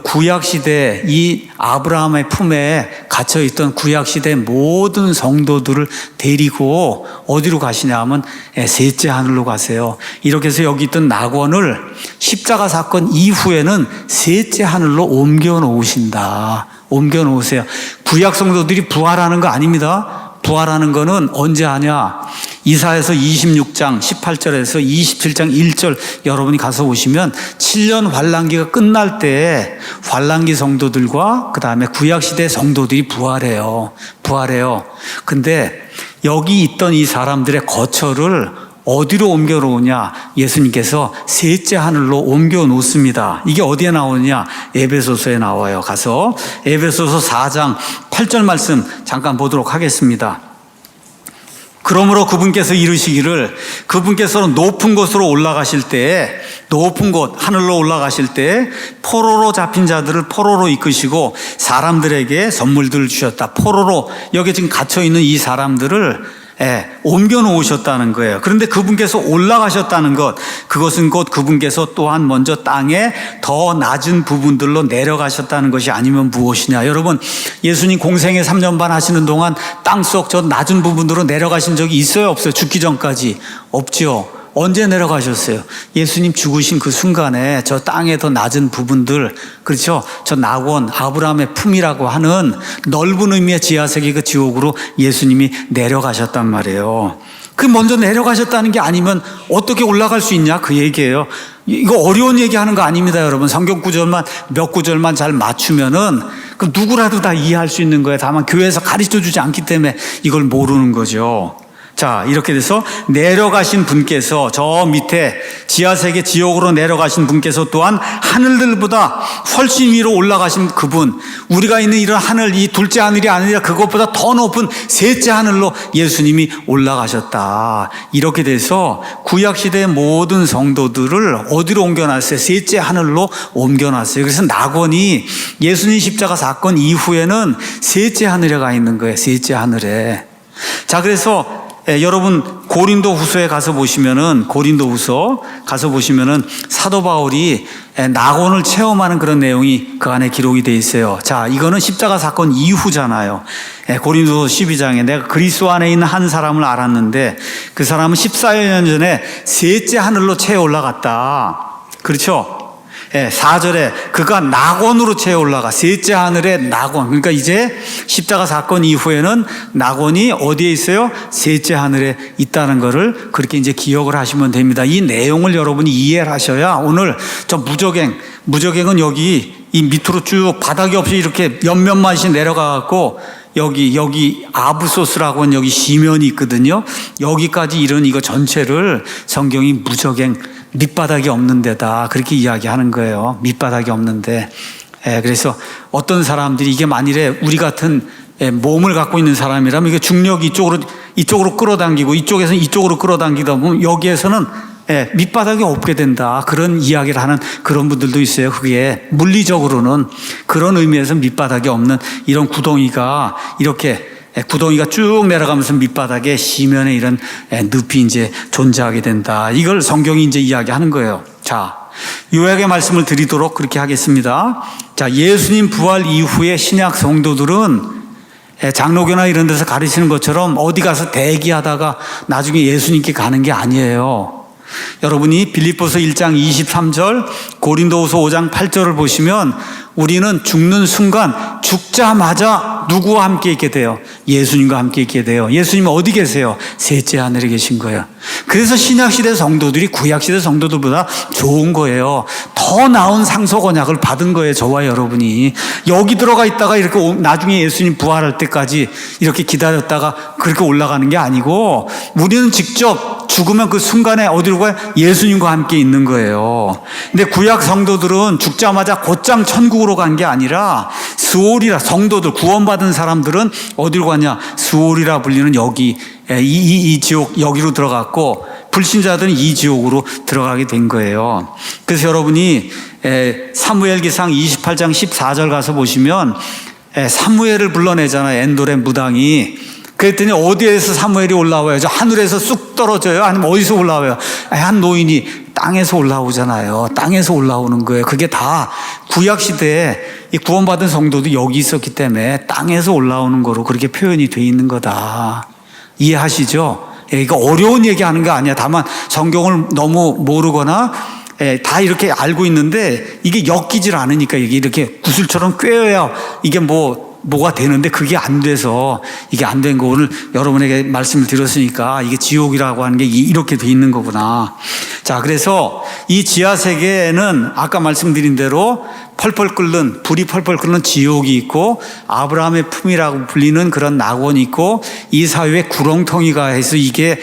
구약시대 이 아브라함의 품에 갇혀있던 구약시대 모든 성도들을 데리고 어디로 가시냐 하면 셋째 하늘로 가세요. 이렇게 해서 여기 있던 낙원을 십자가 사건 이후에는 셋째 하늘로 옮겨 놓으신다. 옮겨 놓으세요. 구약 성도들이 부활하는 거 아닙니다. 부활하는 거는 언제 하냐? 이사야서 26장 18절에서 27장 1절 여러분이 가서 보시면 7년 환란기가 끝날 때 환란기 성도들과 그 다음에 구약시대 성도들이 부활해요. 근데 여기 있던 이 사람들의 거처를 어디로 옮겨 놓으냐? 예수님께서 셋째 하늘로 옮겨 놓습니다. 이게 어디에 나오느냐? 에베소서에 나와요. 가서 에베소서 4장 8절 말씀 잠깐 보도록 하겠습니다. 그러므로 그분께서 이르시기를 그분께서 높은 곳으로 올라가실 때 높은 곳 하늘로 올라가실 때 포로로 잡힌 자들을 포로로 이끄시고 사람들에게 선물들을 주셨다. 포로로 여기 지금 갇혀 있는 이 사람들을 옮겨 놓으셨다는 거예요. 그런데 그분께서 올라가셨다는 것, 그것은 곧 그분께서 또한 먼저 땅에 더 낮은 부분들로 내려가셨다는 것이 아니면 무엇이냐. 여러분, 예수님 공생애 3년 반 하시는 동안 땅속 저 낮은 부분으로 내려가신 적이 있어요? 없어요? 죽기 전까지? 없죠. 언제 내려가셨어요? 예수님 죽으신 그 순간에 저 땅의 더 낮은 부분들, 그렇죠? 저 낙원, 아브라함의 품이라고 하는 넓은 의미의 지하세계 그 지옥으로 예수님이 내려가셨단 말이에요. 그 먼저 내려가셨다는 게 아니면 어떻게 올라갈 수 있냐? 그 얘기예요. 이거 어려운 얘기하는 거 아닙니다, 여러분. 성경 구절만 몇 구절만 잘 맞추면은 그 누구라도 다 이해할 수 있는 거예요. 다만 교회에서 가르쳐 주지 않기 때문에 이걸 모르는 거죠. 자, 이렇게 돼서 내려가신 분께서 저 밑에 지하세계 지옥으로 내려가신 분께서 또한 하늘들보다 훨씬 위로 올라가신 그분, 우리가 있는 이런 하늘, 이 둘째 하늘이 아니라 그것보다 더 높은 셋째 하늘로 예수님이 올라가셨다. 이렇게 돼서 구약시대의 모든 성도들을 어디로 옮겨놨어요? 셋째 하늘로 옮겨놨어요. 그래서 낙원이 예수님 십자가 사건 이후에는 셋째 하늘에 가 있는 거예요. 셋째 하늘에. 자, 그래서 여러분 고린도후서에 가서 보시면은 사도 바울이 낙원을 체험하는 그런 내용이 그 안에 기록이 돼 있어요. 자, 이거는 십자가 사건 이후잖아요. 고린도서 12장에 내가 그리스도 안에 있는 한 사람을 알았는데 그 사람은 14년 전에 셋째 하늘로 채 올라갔다. 그렇죠? 4절에 그가 낙원으로 채 올라가. 셋째 하늘에 낙원. 그러니까 이제 십자가 사건 이후에는 낙원이 어디에 있어요? 셋째 하늘에 있다는 것을 그렇게 이제 기억을 하시면 됩니다. 이 내용을 여러분이 이해를 하셔야 오늘 저 무저갱은 여기 이 밑으로 쭉 바닥이 없이 이렇게 몇몇만씩 내려가갖고 여기 아브소스라고 하는 여기 시면이 있거든요. 여기까지 이런 이거 전체를 성경이 무저갱 밑바닥이 없는 데다 그렇게 이야기하는 거예요. 밑바닥이 없는데. 그래서 어떤 사람들이 이게 만일에 우리 같은 몸을 갖고 있는 사람이라면 이게 중력이 이쪽으로 끌어당기고 이쪽에서 이쪽으로 끌어당기다 보면 여기에서는 밑바닥이 없게 된다. 그런 이야기를 하는 그런 분들도 있어요. 그게 물리적으로는 그런 의미에서 밑바닥이 없는 이런 구덩이가 이렇게 구덩이가 쭉 내려가면서 밑바닥에 시면에 이런 늪이 이제 존재하게 된다. 이걸 성경이 이제 이야기하는 거예요. 자, 요약의 말씀을 드리도록 그렇게 하겠습니다. 자, 예수님 부활 이후에 신약 성도들은 장로교나 이런 데서 가르치는 것처럼 어디 가서 대기하다가 나중에 예수님께 가는 게 아니에요. 여러분이 빌립보서 1장 23절, 고린도후서 5장 8절을 보시면 우리는 죽는 순간 죽자마자 누구와 함께 있게 돼요? 예수님과 함께 있게 돼요. 예수님은 어디 계세요? 셋째 하늘에 계신 거예요. 그래서 신약시대 성도들이 구약시대 성도들보다 좋은 거예요. 더 나은 상속 언약을 받은 거예요. 저와 여러분이. 여기 들어가 있다가 이렇게 나중에 예수님 부활할 때까지 이렇게 기다렸다가 그렇게 올라가는 게 아니고 우리는 직접 죽으면 그 순간에 어디로 가요? 예수님과 함께 있는 거예요. 근데 구약 성도들은 죽자마자 곧장 천국으로 간 게 아니라 스올이라, 성도들 구원받은 사람들은 어디로 가냐? 스올이라 불리는 여기 이 지옥 여기로 들어갔고 불신자들은 이 지옥으로 들어가게 된 거예요. 그래서 여러분이 사무엘기상 28장 14절 가서 보시면 사무엘을 불러내잖아요. 엔돌의 무당이. 그랬더니 어디에서 사무엘이 올라와요? 저 하늘에서 쑥 떨어져요? 아니면 어디서 올라와요? 한 노인이 땅에서 올라오잖아요. 땅에서 올라오는 거예요. 그게 다 구약시대에 이 구원받은 성도도 여기 있었기 때문에 땅에서 올라오는 거로 그렇게 표현이 돼 있는 거다. 이해하시죠? 이거 어려운 얘기하는 게 아니야. 다만 성경을 너무 모르거나 다 이렇게 알고 있는데 이게 엮이질 않으니까 이게 이렇게 구슬처럼 꿰어야 이게 뭐가 되는데 그게 안 돼서 이게 안 된 거 오늘 여러분에게 말씀을 드렸으니까 이게 지옥이라고 하는 게 이렇게 돼 있는 거구나. 자, 그래서 이 지하 세계에는 아까 말씀드린 대로 불이 펄펄 끓는 지옥이 있고 아브라함의 품이라고 불리는 그런 낙원이 있고 이 사회에 구렁텅이가 해서 이게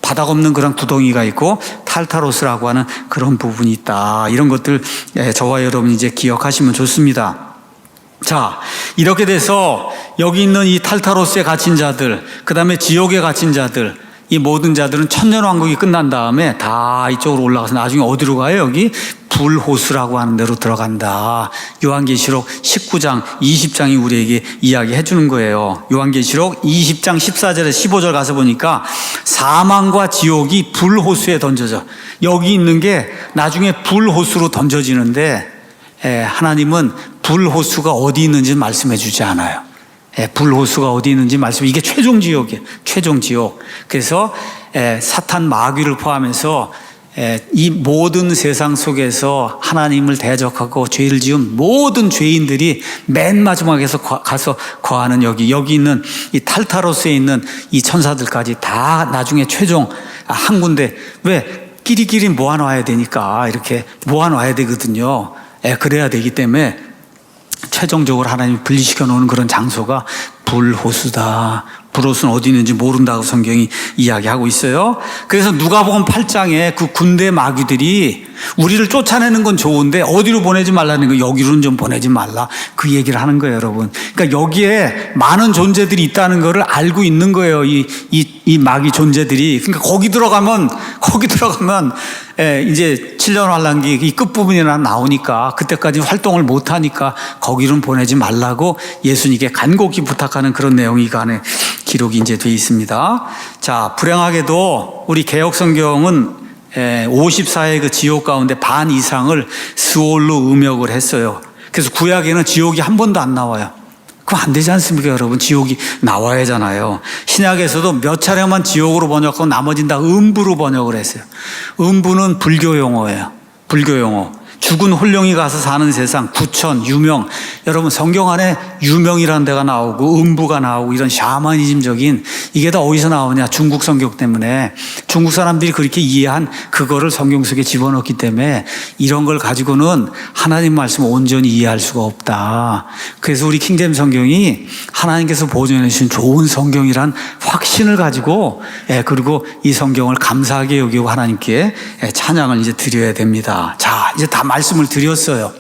바닥 없는 그런 구덩이가 있고 탈타로스라고 하는 그런 부분이 있다. 이런 것들 저와 여러분이 이제 기억하시면 좋습니다. 자, 이렇게 돼서 여기 있는 이 탈타로스에 갇힌 자들, 그 다음에 지옥에 갇힌 자들, 이 모든 자들은 천년왕국이 끝난 다음에 다 이쪽으로 올라가서 나중에 어디로 가요? 여기 불호수라고 하는 데로 들어간다. 요한계시록 19장, 20장이 우리에게 이야기해 주는 거예요. 요한계시록 20장 14절에 15절 가서 보니까 사망과 지옥이 불호수에 던져져. 여기 있는 게 나중에 불호수로 던져지는데 하나님은 불호수가 어디 있는지 말씀해 주지 않아요. 불호수가 어디 있는지 이게 최종 지옥이에요. 최종 지옥. 그래서 사탄 마귀를 포함해서 이 모든 세상 속에서 하나님을 대적하고 죄를 지은 모든 죄인들이 맨 마지막에서 가서 거하는 여기 있는 이 탈타로스에 있는 이 천사들까지 다 나중에 최종 한 군데 왜 끼리끼리 모아놔야 되니까 이렇게 모아놔야 되거든요. 그래야 되기 때문에 최종적으로 하나님이 분리시켜 놓은 그런 장소가 불호수다. 불호수는 어디 있는지 모른다고 성경이 이야기하고 있어요. 그래서 누가복음 8장에 그 군대 마귀들이 우리를 쫓아내는 건 좋은데 어디로 보내지 말라는 거, 여기로는 좀 보내지 말라, 그 얘기를 하는 거예요, 여러분. 그러니까 여기에 많은 존재들이 있다는 거를 알고 있는 거예요, 이 마귀 존재들이. 그러니까 거기 들어가면 이제 7년 환란기 이 끝부분이나 나오니까 그때까지 활동을 못 하니까 거기로는 보내지 말라고 예수님께 간곡히 부탁하는 그런 내용이 그 안에 기록이 이제 돼 있습니다. 자, 불행하게도 우리 개역 성경은 54의 그 지옥 가운데 반 이상을 스올로 음역을 했어요. 그래서 구약에는 지옥이 한 번도 안 나와요. 그럼 안 되지 않습니까, 여러분? 지옥이 나와야 하잖아요. 신약에서도 몇 차례만 지옥으로 번역하고 나머지는 다 음부로 번역을 했어요. 음부는 불교 용어예요. 불교 용어. 죽은 홀령이 가서 사는 세상, 구천, 유명. 여러분, 성경 안에 유명이라는 데가 나오고 음부가 나오고 이런 샤머니즘적인, 이게 다 어디서 나오냐? 중국 성경 때문에. 중국 사람들이 그렇게 이해한 그거를 성경 속에 집어넣기 때문에 이런 걸 가지고는 하나님 말씀을 온전히 이해할 수가 없다. 그래서 우리 킹제임 성경이 하나님께서 보존해 주신 좋은 성경이란 확신을 가지고, 그리고 이 성경을 감사하게 여기고 하나님께 찬양을 이제 드려야 됩니다. 자, 이제 다 말씀을 드렸어요.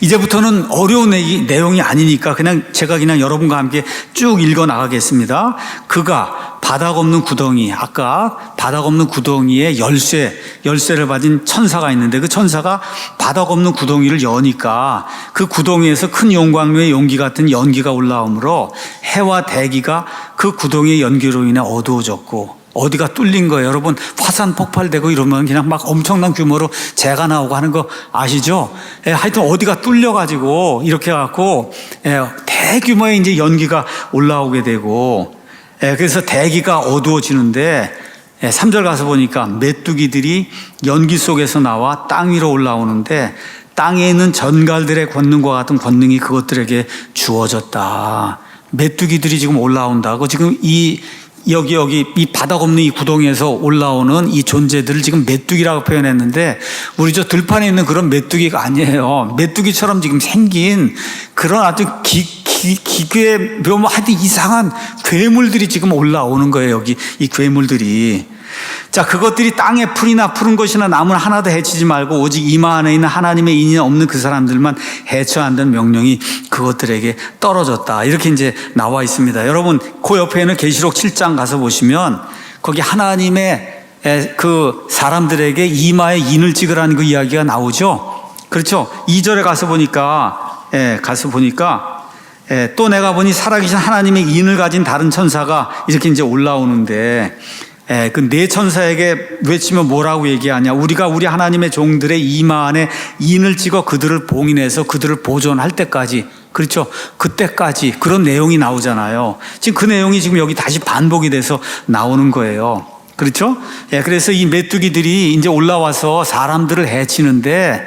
이제부터는 어려운 내용이 아니니까 제가 그냥 여러분과 함께 쭉 읽어 나가겠습니다. 그가 바닥 없는 구덩이, 아까 바닥 없는 구덩이에 열쇠를 받은 천사가 있는데 그 천사가 바닥 없는 구덩이를 여니까 그 구덩이에서 큰 용광로의 용기 같은 연기가 올라오므로 해와 대기가 그 구덩이의 연기로 인해 어두워졌고, 어디가 뚫린 거예요. 여러분, 화산 폭발되고 이러면 그냥 막 엄청난 규모로 재가 나오고 하는 거 아시죠? 하여튼 어디가 뚫려가지고 이렇게 해갖고 대규모의 이제 연기가 올라오게 되고, 그래서 대기가 어두워지는데 3절 가서 보니까 메뚜기들이 연기 속에서 나와 땅 위로 올라오는데 땅에 있는 전갈들의 권능과 같은 권능이 그것들에게 주어졌다. 메뚜기들이 지금 올라온다고, 지금 여기 이 바닥 없는 이 구덩이에서 올라오는 이 존재들을 지금 메뚜기라고 표현했는데, 우리 저 들판에 있는 그런 메뚜기가 아니에요. 메뚜기처럼 지금 생긴 그런 아주 기괴 묘모 하여튼 이상한 괴물들이 지금 올라오는 거예요. 여기 이 괴물들이. 자, 그것들이 땅에 풀이나 푸른 것이나 나무는 하나도 해치지 말고 오직 이마 안에 있는 하나님의 인이 없는 그 사람들만 해쳐야 한다는 명령이 그것들에게 떨어졌다. 이렇게 이제 나와 있습니다. 여러분, 그 옆에는 계시록 7장 가서 보시면 거기 하나님의 그 사람들에게 이마에 인을 찍으라는 그 이야기가 나오죠. 그렇죠. 2절에 가서 보니까 또 내가 보니 살아계신 하나님의 인을 가진 다른 천사가 이렇게 이제 올라오는데, 그 네 천사에게 외치면 뭐라고 얘기하냐? 우리가 우리 하나님의 종들의 이마 안에 인을 찍어 그들을 봉인해서 그들을 보존할 때까지, 그렇죠? 그때까지 그런 내용이 나오잖아요. 지금 그 내용이 지금 여기 다시 반복이 돼서 나오는 거예요. 그렇죠? 그래서 이 메뚜기들이 이제 올라와서 사람들을 해치는데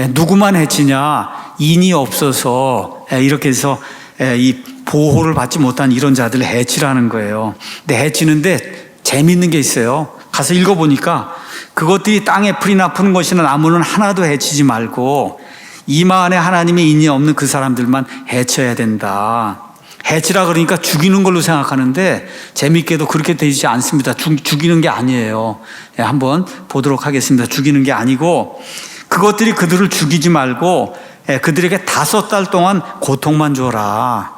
누구만 해치냐? 인이 없어서 이렇게 해서 이 보호를 받지 못한 이런 자들을 해치라는 거예요. 근데 해치는데 재미있는 게 있어요. 가서 읽어보니까 그것들이 땅에 풀이나 푸는 것이나 나무는 하나도 해치지 말고 이마 안에 하나님의 인이 없는 그 사람들만 해쳐야 된다. 해치라 그러니까 죽이는 걸로 생각하는데 재미있게도 그렇게 되지 않습니다. 죽이는 게 아니에요. 한번 보도록 하겠습니다. 죽이는 게 아니고 그것들이 그들을 죽이지 말고 그들에게 5달 동안 고통만 줘라.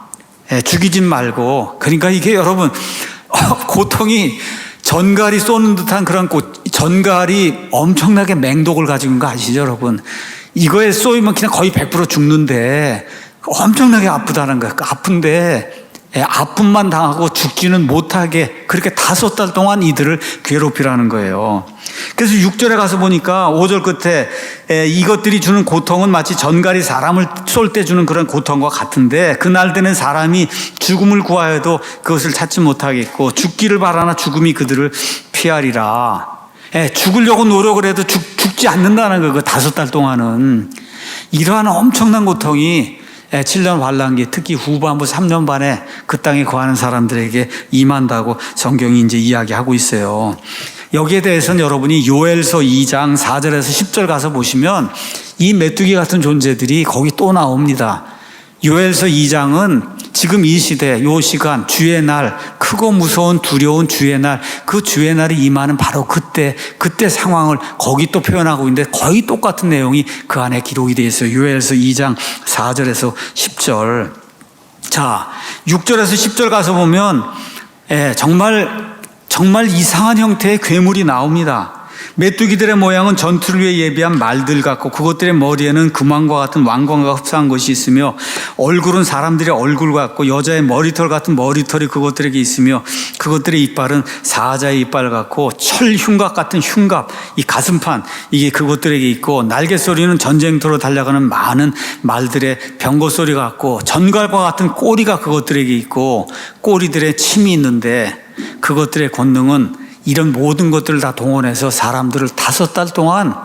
죽이진 말고. 그러니까 이게 여러분 고통이 전갈이 쏘는 듯한 그런 전갈이 엄청나게 맹독을 가지고 있는 거 아시죠, 여러분? 이거에 쏘이면 그냥 거의 100% 죽는데 엄청나게 아프다는 거예요. 아픈데 아픔만 당하고 죽지는 못하게 그렇게 5달 동안 이들을 괴롭히라는 거예요. 그래서 6절에 가서 보니까 5절 끝에 이것들이 주는 고통은 마치 전갈이 사람을 쏠 때 주는 그런 고통과 같은데 그날 되는 사람이 죽음을 구하여도 그것을 찾지 못하겠고 죽기를 바라나 죽음이 그들을 피하리라. 죽으려고 노력을 해도 죽지 않는다는 거예요. 그 5달 동안은. 이러한 엄청난 고통이 7년 환란기, 특히 후반부 3년 반에 그 땅에 거하는 사람들에게 임한다고 성경이 이제 이야기하고 있어요. 여기에 대해서는 여러분이 요엘서 2장 4절에서 10절 가서 보시면 이 메뚜기 같은 존재들이 거기 또 나옵니다. 요엘서 2장은 지금 이 시대, 요 시간, 주의 날, 크고 무서운 두려운 주의 날, 그 주의 날이 임하는 바로 그때 상황을 거기 또 표현하고 있는데 거의 똑같은 내용이 그 안에 기록이 되어 있어요. 요엘서 2장 4절에서 10절. 자, 6절에서 10절 가서 보면 정말 이상한 형태의 괴물이 나옵니다. 메뚜기들의 모양은 전투를 위해 예비한 말들 같고 그것들의 머리에는 금왕과 같은 왕관과 흡사한 것이 있으며 얼굴은 사람들의 얼굴 같고 여자의 머리털 같은 머리털이 그것들에게 있으며 그것들의 이빨은 사자의 이빨 같고 철 흉갑 같은 흉갑, 이 가슴판 이게 그것들에게 있고 날개 소리는 전쟁터로 달려가는 많은 말들의 병거 소리 같고 전갈과 같은 꼬리가 그것들에게 있고 꼬리들의 침이 있는데 그것들의 권능은 이런 모든 것들을 다 동원해서 사람들을 5달 동안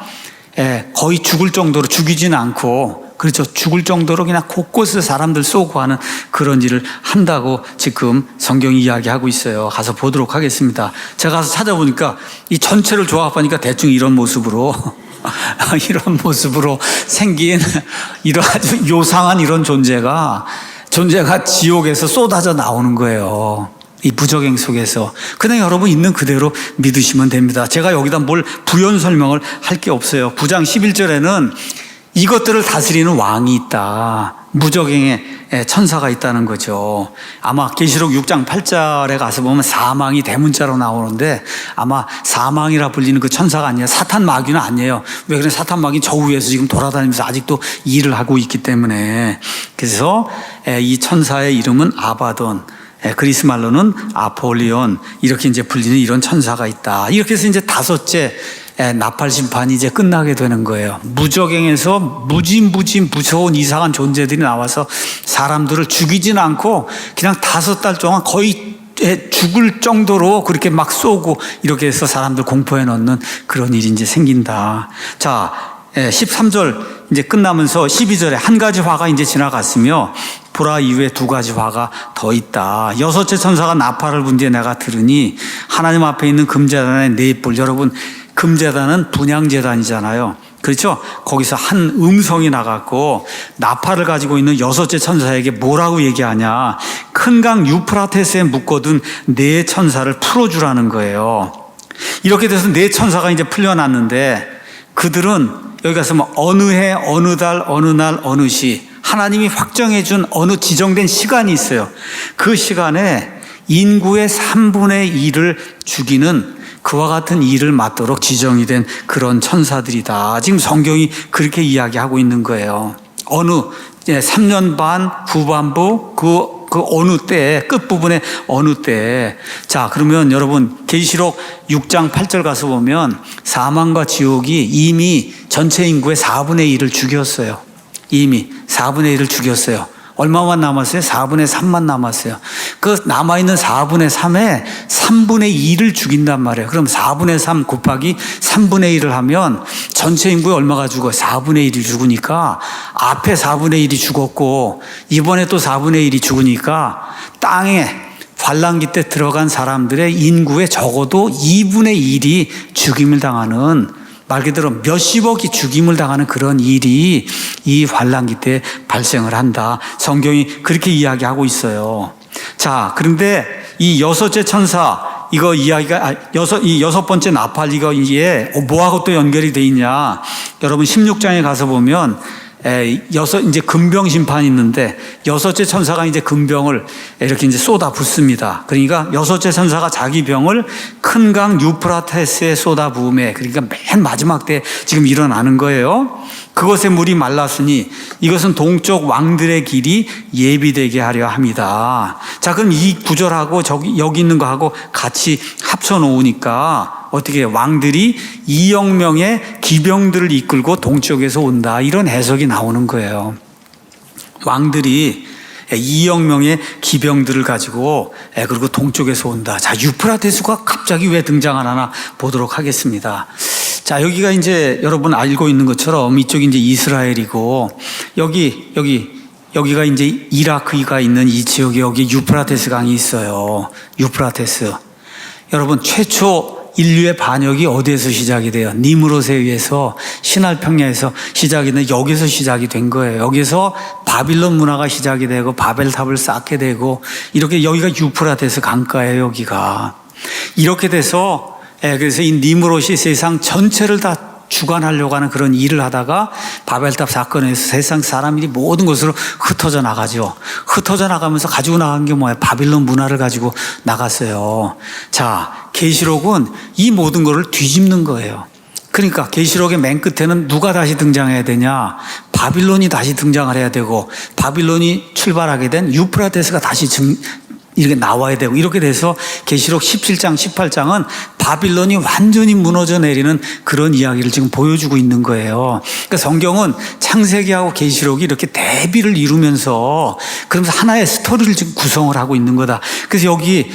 거의 죽을 정도로 죽이지는 않고 그렇죠. 죽을 정도로 그냥 곳곳에 사람들 쏘고 하는 그런 일을 한다고 지금 성경이 이야기하고 있어요. 가서 보도록 하겠습니다. 제가 가서 찾아보니까 이 전체를 조합하니까 대충 이런 모습으로 생긴 이런 아주 요상한 이런 존재가 지옥에서 쏟아져 나오는 거예요. 이 부적행 속에서. 그냥 여러분 있는 그대로 믿으시면 됩니다. 제가 여기다 뭘 부연 설명을 할 게 없어요. 9장 11절에는 이것들을 다스리는 왕이 있다. 무적행의 천사가 있다는 거죠. 아마 계시록 6장 8절에 가서 보면 사망이 대문자로 나오는데 아마 사망이라 불리는 그 천사가 아니에요. 사탄 마귀는 아니에요. 왜 그래? 사탄 마귀는 저 위에서 지금 돌아다니면서 아직도 일을 하고 있기 때문에. 그래서 이 천사의 이름은 아바돈, 그리스 말로는 아폴리온, 이렇게 이제 불리는 이런 천사가 있다. 이렇게 해서 이제 5째 나팔 심판이 이제 끝나게 되는 거예요. 무적행에서 무진 무서운 이상한 존재들이 나와서 사람들을 죽이진 않고 그냥 5달 동안 거의 죽을 정도로 그렇게 막 쏘고 이렇게 해서 사람들 공포에 넣는 그런 일이 이제 생긴다. 자, 13절 이제 끝나면서 12절에 한 가지 화가 이제 지나갔으며 보라 이후에 2가지 화가 더 있다. 6째 천사가 나팔을 분 뒤에 내가 들으니 하나님 앞에 있는 금제단의 4뿔. 여러분, 금제단은 분향제단이잖아요. 그렇죠? 거기서 한 음성이 나갔고 나팔을 가지고 있는 6째 천사에게 뭐라고 얘기하냐. 큰 강 유프라테스에 묶어둔 4 천사를 풀어주라는 거예요. 이렇게 돼서 4 천사가 이제 풀려났는데 그들은 여기 가서 뭐 어느 해, 어느 달, 어느 날, 어느 시 하나님이 확정해 준 어느 지정된 시간이 있어요. 그 시간에 인구의 3분의 1을 죽이는 그와 같은 일을 맡도록 지정이 된 그런 천사들이다. 지금 성경이 그렇게 이야기하고 있는 거예요. 어느 3년 반 후반부 그 어느 때에 끝부분에 어느 때에. 자, 그러면 여러분 계시록 6장 8절 가서 보면 사망과 지옥이 이미 전체 인구의 4분의 1을 죽였어요. 이미 4분의 1을 죽였어요. 얼마만 남았어요? 4분의 3만 남았어요. 그 남아있는 4분의 3에 3분의 2를 죽인단 말이에요. 그럼 4분의 3 곱하기 3분의 1을 하면 전체 인구에 얼마가 죽어요? 4분의 1이 죽으니까 앞에 4분의 1이 죽었고 이번에 또 4분의 1이 죽으니까 땅에 환란기 때 들어간 사람들의 인구에 적어도 2분의 1이 죽임을 당하는, 말 그대로 몇십억이 죽임을 당하는 그런 일이 이 환란기 때 발생을 한다. 성경이 그렇게 이야기하고 있어요. 자, 그런데 이 6째 천사 이거 이야기가 이 6번째 나팔 이게 뭐하고 또 연결이 돼 있냐? 여러분 16장에 가서 보면 이제 금병 심판이 있는데 6째 천사가 이제 금병을 이렇게 이제 쏟아 붓습니다. 그러니까 6째 천사가 자기 병을 큰 강 유프라테스에 쏟아 부음에, 그러니까 맨 마지막 때 지금 일어나는 거예요. 그것의 물이 말랐으니 이것은 동쪽 왕들의 길이 예비되게 하려 합니다. 자, 그럼 이 구절하고 여기 있는 거하고 같이 합쳐 놓으니까 어떻게 해요? 왕들이 2억 명의 기병들을 이끌고 동쪽에서 온다. 이런 해석이 나오는 거예요. 왕들이 2억 명의 기병들을 가지고 그리고 동쪽에서 온다. 자, 유프라테스가 갑자기 왜 등장하나 보도록 하겠습니다. 자, 여기가 이제 여러분 알고 있는 것처럼 이쪽이 이제 이스라엘이고 여기가 이제 이라크가 있는 이 지역에 여기 유프라테스 강이 있어요. 유프라테스. 여러분 최초 인류의 반역이 어디에서 시작이 돼요? 니므롯에 의해서 신할 평야에서 시작이 되는, 여기서 시작이 된 거예요. 여기서 바빌론 문화가 시작이 되고 바벨탑을 쌓게 되고, 이렇게 여기가 유프라테스 강가예요. 여기가 이렇게 돼서, 그래서 이 니므롯이 세상 전체를 다 주관하려고 하는 그런 일을 하다가 바벨탑 사건에서 세상 사람들이 모든 것으로 흩어져 나가죠. 흩어져 나가면서 가지고 나간 게 뭐예요? 바빌론 문화를 가지고 나갔어요. 자, 계시록은 이 모든 것을 뒤집는 거예요. 그러니까 계시록의 맨 끝에는 누가 다시 등장해야 되냐? 바빌론이 다시 등장을 해야 되고, 바빌론이 출발하게 된 유프라테스가 다시 이렇게 나와야 되고, 이렇게 돼서 계시록 17장, 18장은 바빌론이 완전히 무너져 내리는 그런 이야기를 지금 보여주고 있는 거예요. 그러니까 성경은 창세기하고 계시록이 이렇게 대비를 이루면서 그러면서 하나의 스토리를 지금 구성을 하고 있는 거다. 그래서 여기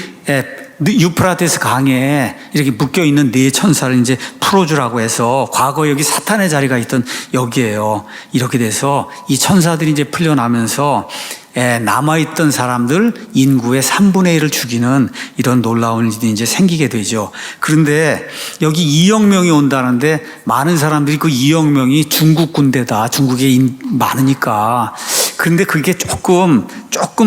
유프라테스 강에 이렇게 묶여 있는 네 천사를 이제 풀어주라고 해서, 과거 여기 사탄의 자리가 있던 여기에요. 이렇게 돼서 이 천사들이 이제 풀려나면서 남아있던 사람들 인구의 3분의 1을 죽이는 이런 놀라운 일이 이제 생기게 되죠. 그런데 여기 2억 명이 온다는데, 많은 사람들이 그 2억 명이 중국 군대다. 중국에 많으니까. 그런데 그게 조금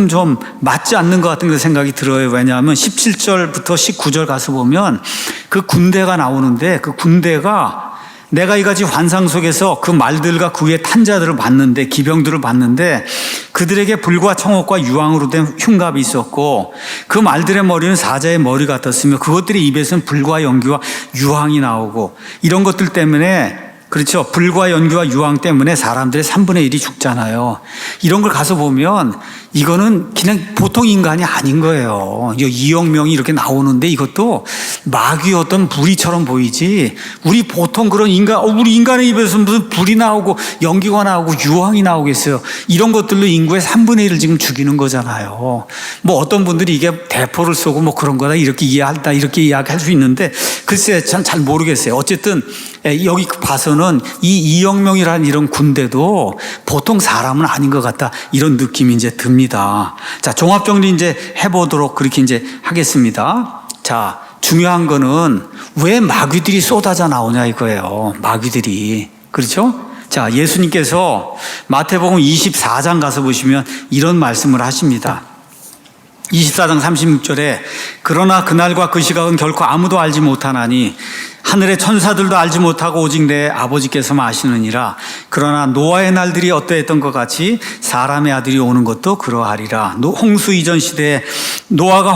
좀 맞지 않는 것 같은 생각이 들어요. 왜냐하면 17절부터 19절 가서 보면 그 군대가 나오는데, 그 군대가, 내가 이같이 환상 속에서 그 말들과 그 위에 탄 자들을 봤는데, 기병들을 봤는데, 그들에게 불과 청옥과 유황으로 된 흉갑이 있었고, 그 말들의 머리는 사자의 머리 같았으며, 그것들의 입에서는 불과 연기와 유황이 나오고, 이런 것들 때문에, 그렇죠, 불과 연기와 유황 때문에 사람들의 3분의 1이 죽잖아요. 이런 걸 가서 보면 이거는 그냥 보통 인간이 아닌 거예요. 2억 명이 이렇게 나오는데 이것도 마귀의 어떤 불이처럼 보이지, 우리 보통 그런 우리 인간의 입에서 무슨 불이 나오고 연기가 나오고 유황이 나오겠어요. 이런 것들로 인구의 3분의 1을 지금 죽이는 거잖아요. 뭐 어떤 분들이 이게 대포를 쏘고 뭐 그런 거다 이렇게 이야기할 수 있는데, 글쎄 전 잘 모르겠어요. 어쨌든 여기 봐서는 이 2억 명이라는 이런 군대도 보통 사람은 아닌 것 같다, 이런 느낌이 이제 듭니다. 자, 종합정리 이제 해보도록 그렇게 이제 하겠습니다. 자, 중요한 거는 왜 마귀들이 쏟아져 나오냐 이거예요. 마귀들이. 그렇죠? 자, 예수님께서 마태복음 24장 가서 보시면 이런 말씀을 하십니다. 24장 36절에 그러나 그날과 그 시각은 결코 아무도 알지 못하나니 하늘의 천사들도 알지 못하고 오직 내 아버지께서만 아시느니라. 그러나 노아의 날들이 어떠했던 것 같이 사람의 아들이 오는 것도 그러하리라. 홍수 이전 시대에 노아가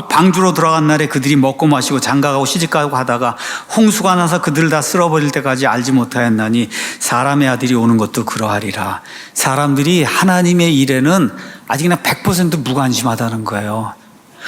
방주로 들어간 날에 그들이 먹고 마시고 장가가고 시집가고 하다가 홍수가 나서 그들을 다 쓸어버릴 때까지 알지 못하였나니 사람의 아들이 오는 것도 그러하리라. 사람들이 하나님의 일에는 아직 그냥 100% 무관심하다는 거예요.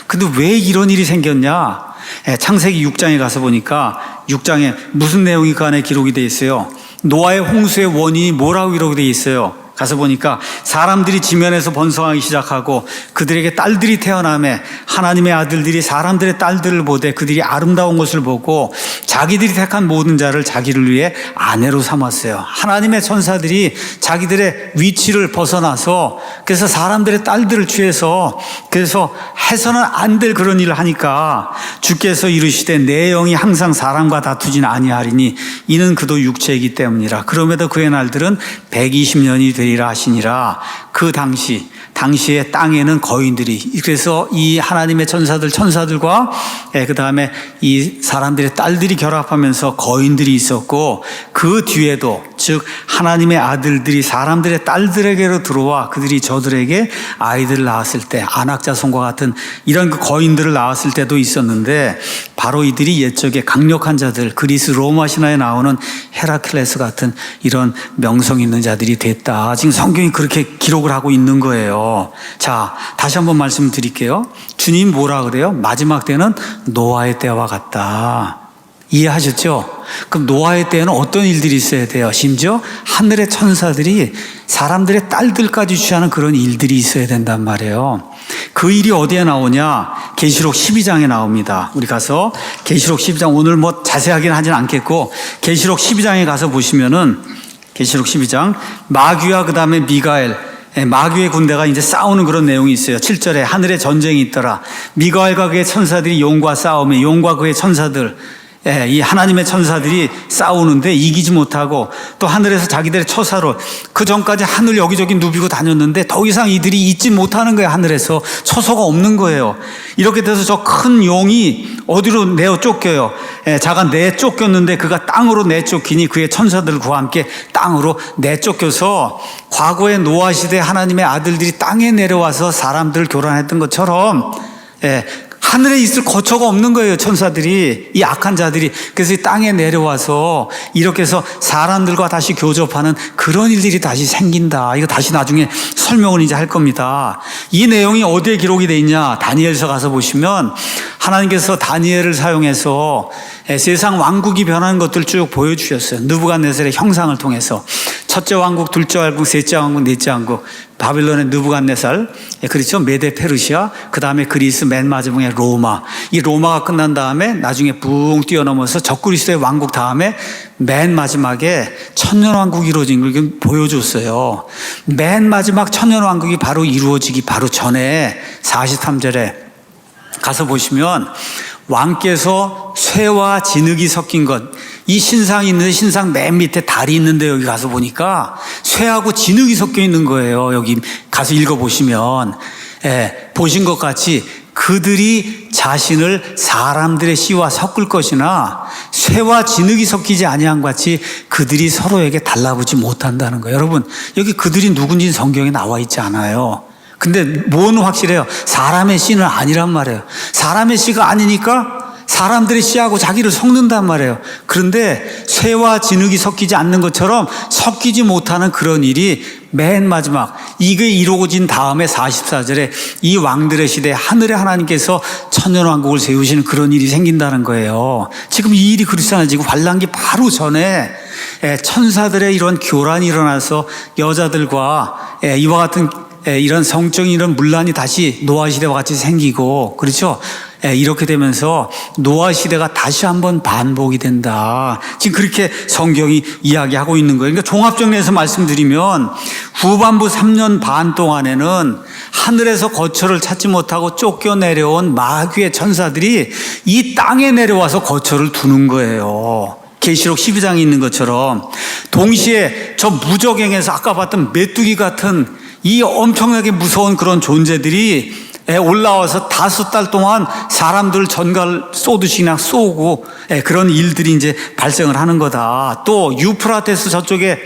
근데 왜 이런 일이 생겼냐? 창세기 6장에 가서 보니까 6장에 무슨 내용이 그 안에 기록이 되어 있어요. 노아의 홍수의 원인이 뭐라고 기록이 되어 있어요. 가서 보니까 사람들이 지면에서 번성하기 시작하고 그들에게 딸들이 태어나매 하나님의 아들들이 사람들의 딸들을 보되 그들이 아름다운 것을 보고 자기들이 택한 모든 자를 자기를 위해 아내로 삼았어요. 하나님의 천사들이 자기들의 위치를 벗어나서 그래서 사람들의 딸들을 취해서 그래서 해서는 안 될 그런 일을 하니까 주께서 이르시되 내 영이 항상 사람과 다투진 아니하리니 이는 그도 육체이기 때문이라. 그럼에도 그의 날들은 120년이 되리라 하시니라. 그 당시에 땅에는 거인들이, 그래서 이 하나님의 천사들과 그 다음에 이 사람들의 딸들이 결합하면서 거인들이 있었고, 그 뒤에도 즉 하나님의 아들들이 사람들의 딸들에게로 들어와 그들이 저들에게 아이들을 낳았을 때 안악자손과 같은 이런 그 거인들을 낳았을 때도 있었는데, 바로 이들이 옛적에 강력한 자들, 그리스 로마 신화에 나오는 헤라클레스 같은 이런 명성 있는 자들이 됐다. 지금 성경이 그렇게 기록을 하고 있는 거예요. 자, 다시 한번 말씀드릴게요. 주님 뭐라 그래요? 마지막 때는 노아의 때와 같다. 이해하셨죠? 그럼 노아의 때에는 어떤 일들이 있어야 돼요? 심지어 하늘의 천사들이 사람들의 딸들까지 취하는 그런 일들이 있어야 된단 말이에요. 그 일이 어디에 나오냐? 계시록 12장에 나옵니다. 우리 가서 계시록 12장, 오늘 뭐 자세하게는 하진 않겠고 계시록 12장에 가서 보시면은 계시록 12장 마귀와 그 다음에 미가엘, 마귀의 군대가 이제 싸우는 그런 내용이 있어요. 7절에 하늘에 전쟁이 있더라. 미가엘과 그의 천사들이 용과 싸우며 용과 그의 천사들, 이 하나님의 천사들이 싸우는데 이기지 못하고 또 하늘에서 자기들의 처사로 그 전까지 하늘 여기저기 누비고 다녔는데 더 이상 이들이 있지 못하는 거예요. 하늘에서 처소가 없는 거예요. 이렇게 돼서 저 큰 용이 어디로 내어 쫓겨요. 자가 내쫓겼는데 그가 땅으로 내쫓기니 그의 천사들과 함께 땅으로 내쫓겨서 과거의 노아 시대 하나님의 아들들이 땅에 내려와서 사람들을 교란했던 것처럼 하늘에 있을 거처가 없는 거예요. 천사들이, 이 악한 자들이. 그래서 이 땅에 내려와서 이렇게 해서 사람들과 다시 교접하는 그런 일들이 다시 생긴다. 이거 다시 나중에 설명을 이제 할 겁니다. 이 내용이 어디에 기록이 되어 있냐? 다니엘서 가서 보시면 하나님께서 다니엘을 사용해서 세상 왕국이 변하는 것들을 쭉 보여주셨어요. 느부갓네살의 형상을 통해서. 첫째 왕국, 둘째 왕국, 셋째 왕국, 넷째 왕국. 바빌론의 느부갓네살, 그렇죠? 메데 페르시아, 그 다음에 그리스, 맨 마지막에 로마. 이 로마가 끝난 다음에 나중에 붕 뛰어넘어서 적그리스도의 왕국 다음에 맨 마지막에 천년왕국이 이루어진 걸 보여줬어요. 맨 마지막 천년왕국이 바로 이루어지기 바로 전에 43절에 가서 보시면 왕께서 쇠와 진흙이 섞인 것, 이 신상이 있는데 신상 맨 밑에 달이 있는데 여기 가서 보니까 쇠하고 진흙이 섞여 있는 거예요. 여기 가서 읽어보시면 보신 것 같이 그들이 자신을 사람들의 씨와 섞을 것이나 쇠와 진흙이 섞이지 아니한 같이 그들이 서로에게 달라붙지 못한다는 거예요. 여러분, 여기 그들이 누군지 성경에 나와 있지 않아요. 근데 뭐는 확실해요? 사람의 씨는 아니란 말이에요. 사람의 씨가 아니니까 사람들의 씨하고 자기를 섞는단 말이에요. 그런데 쇠와 진흙이 섞이지 않는 것처럼 섞이지 못하는 그런 일이 맨 마지막 이게 이루어진 다음에 44절에 이 왕들의 시대에 하늘의 하나님께서 천년왕국을 세우시는 그런 일이 생긴다는 거예요. 지금 이 일이 그렇잖아요. 지금 환란기 바로 전에 천사들의 이런 교란이 일어나서 여자들과 이와 같은 이런 성적인 이런 문란이 다시 노아 시대와 같이 생기고, 그렇죠? 이렇게 되면서 노아 시대가 다시 한번 반복이 된다. 지금 그렇게 성경이 이야기하고 있는 거예요. 그러니까 종합정리해서 말씀드리면 후반부 3년 반 동안에는 하늘에서 거처를 찾지 못하고 쫓겨 내려온 마귀의 천사들이 이 땅에 내려와서 거처를 두는 거예요. 계시록 12장에 있는 것처럼 동시에 저 무저갱에서 아까 봤던 메뚜기 같은 이 엄청나게 무서운 그런 존재들이 올라와서 5달 동안 사람들 전갈 쏘듯이 그냥 쏘고 그런 일들이 이제 발생을 하는 거다. 또 유프라테스 저쪽에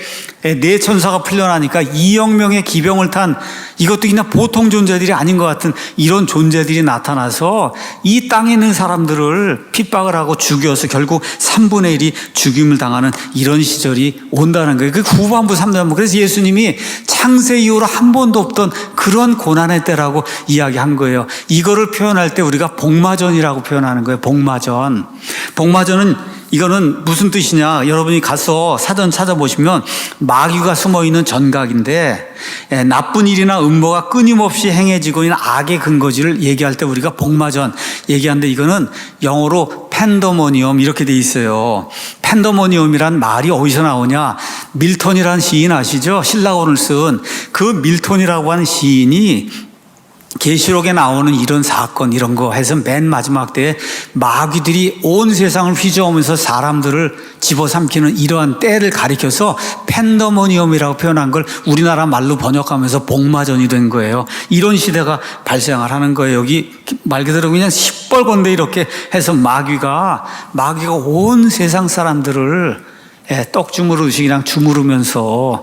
네 천사가 풀려나니까 2억 명의 기병을 탄 이것도 그냥 보통 존재들이 아닌 것 같은 이런 존재들이 나타나서 이 땅에 있는 사람들을 핍박을 하고 죽여서 결국 3분의 1이 죽임을 당하는 이런 시절이 온다는 거예요. 그 후반부 3년. 그래서 예수님이 창세 이후로 한 번도 없던 그런 고난의 때라고 이야기한 거예요. 이거를 표현할 때 우리가 복마전이라고 표현하는 거예요. 복마전. 복마전은 이거는 무슨 뜻이냐? 여러분이 가서 사전 찾아보시면 마귀가 숨어있는 전각인데 나쁜 일이나 음모가 끊임없이 행해지고 있는 악의 근거지를 얘기할 때 우리가 복마전 얘기하는데 이거는 영어로 팬더모니엄 이렇게 돼 있어요. 팬더모니엄이란 말이 어디서 나오냐? 밀턴이라는 시인 아시죠? 신라원을 쓴 그 밀턴이라고 하는 시인이 계시록에 나오는 이런 사건 이런 거 해서 맨 마지막 때에 마귀들이 온 세상을 휘저으면서 사람들을 집어삼키는 이러한 때를 가리켜서 팬더모니엄이라고 표현한 걸 우리나라 말로 번역하면서 복마전이 된 거예요. 이런 시대가 발생을 하는 거예요. 여기 말 그대로 그냥 시뻘건데 이렇게 해서 마귀가 온 세상 사람들을 떡 주무르듯이 그냥 주무르면서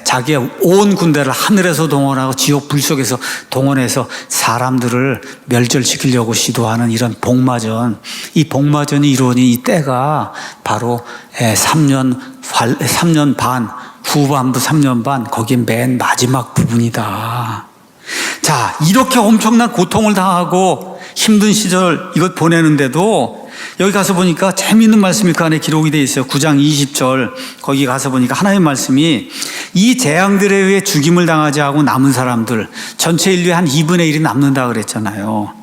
자기의 온 군대를 하늘에서 동원하고 지옥 불 속에서 동원해서 사람들을 멸절시키려고 시도하는 이런 복마전. 이 복마전이 이루어진 이 때가 바로 3년 반, 후반부 3년 반, 거기에 맨 마지막 부분이다. 자, 이렇게 엄청난 고통을 당하고 힘든 시절 이것 보내는데도 여기 가서 보니까 재미있는 말씀이 그 안에 기록이 되어 있어요. 9장 20절 거기 가서 보니까 하나님의 말씀이 이 재앙들에 의해 죽임을 당하지 하고 남은 사람들 전체 인류의 한 2분의 1이 남는다 그랬잖아요.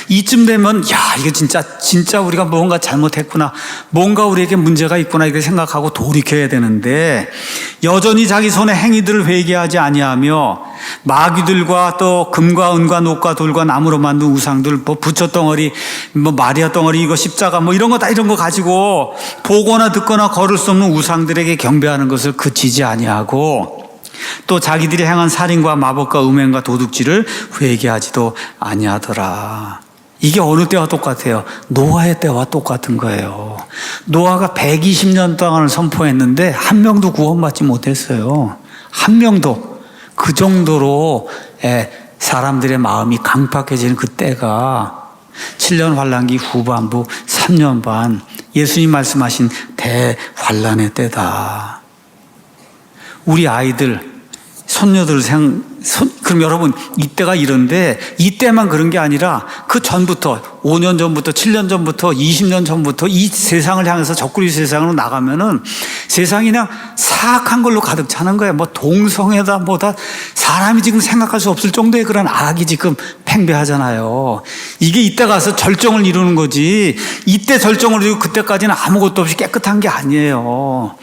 이쯤 되면 이거 진짜 우리가 뭔가 잘못했구나, 뭔가 우리에게 문제가 있구나 이렇게 생각하고 돌이켜야 되는데 여전히 자기 손의 행위들을 회개하지 아니하며 마귀들과 또 금과 은과 녹과 돌과 나무로 만든 우상들, 뭐 부처 덩어리, 뭐 마리아 덩어리, 이거 십자가, 뭐 이런 거 가지고 보거나 듣거나 걸을 수 없는 우상들에게 경배하는 것을 그치지 아니하고, 또 자기들이 행한 살인과 마법과 음행과 도둑질을 회개하지도 아니하더라. 이게 어느 때와 똑같아요? 노아의 때와 똑같은 거예요. 노아가 120년 동안을 선포했는데 한 명도 구원받지 못했어요. 한 명도. 그 정도로 사람들의 마음이 강팍해지는 그 때가 7년 환란기 후반부 3년 반, 예수님 말씀하신 대환란의 때다. 우리 아이들, 손녀들 그럼 여러분, 이때가 이런데 이때만 그런 게 아니라 그 전부터, 5년 전부터, 7년 전부터, 20년 전부터 이 세상을 향해서 적그리 세상으로 나가면은 세상이 그냥 사악한 걸로 가득 차는 거예요. 뭐 동성애다 뭐다, 사람이 지금 생각할 수 없을 정도의 그런 악이 지금 팽배하잖아요. 이게 이때 가서 절정을 이루는 거지, 이때 절정을 이루고 그때까지는 아무것도 없이 깨끗한 게 아니에요.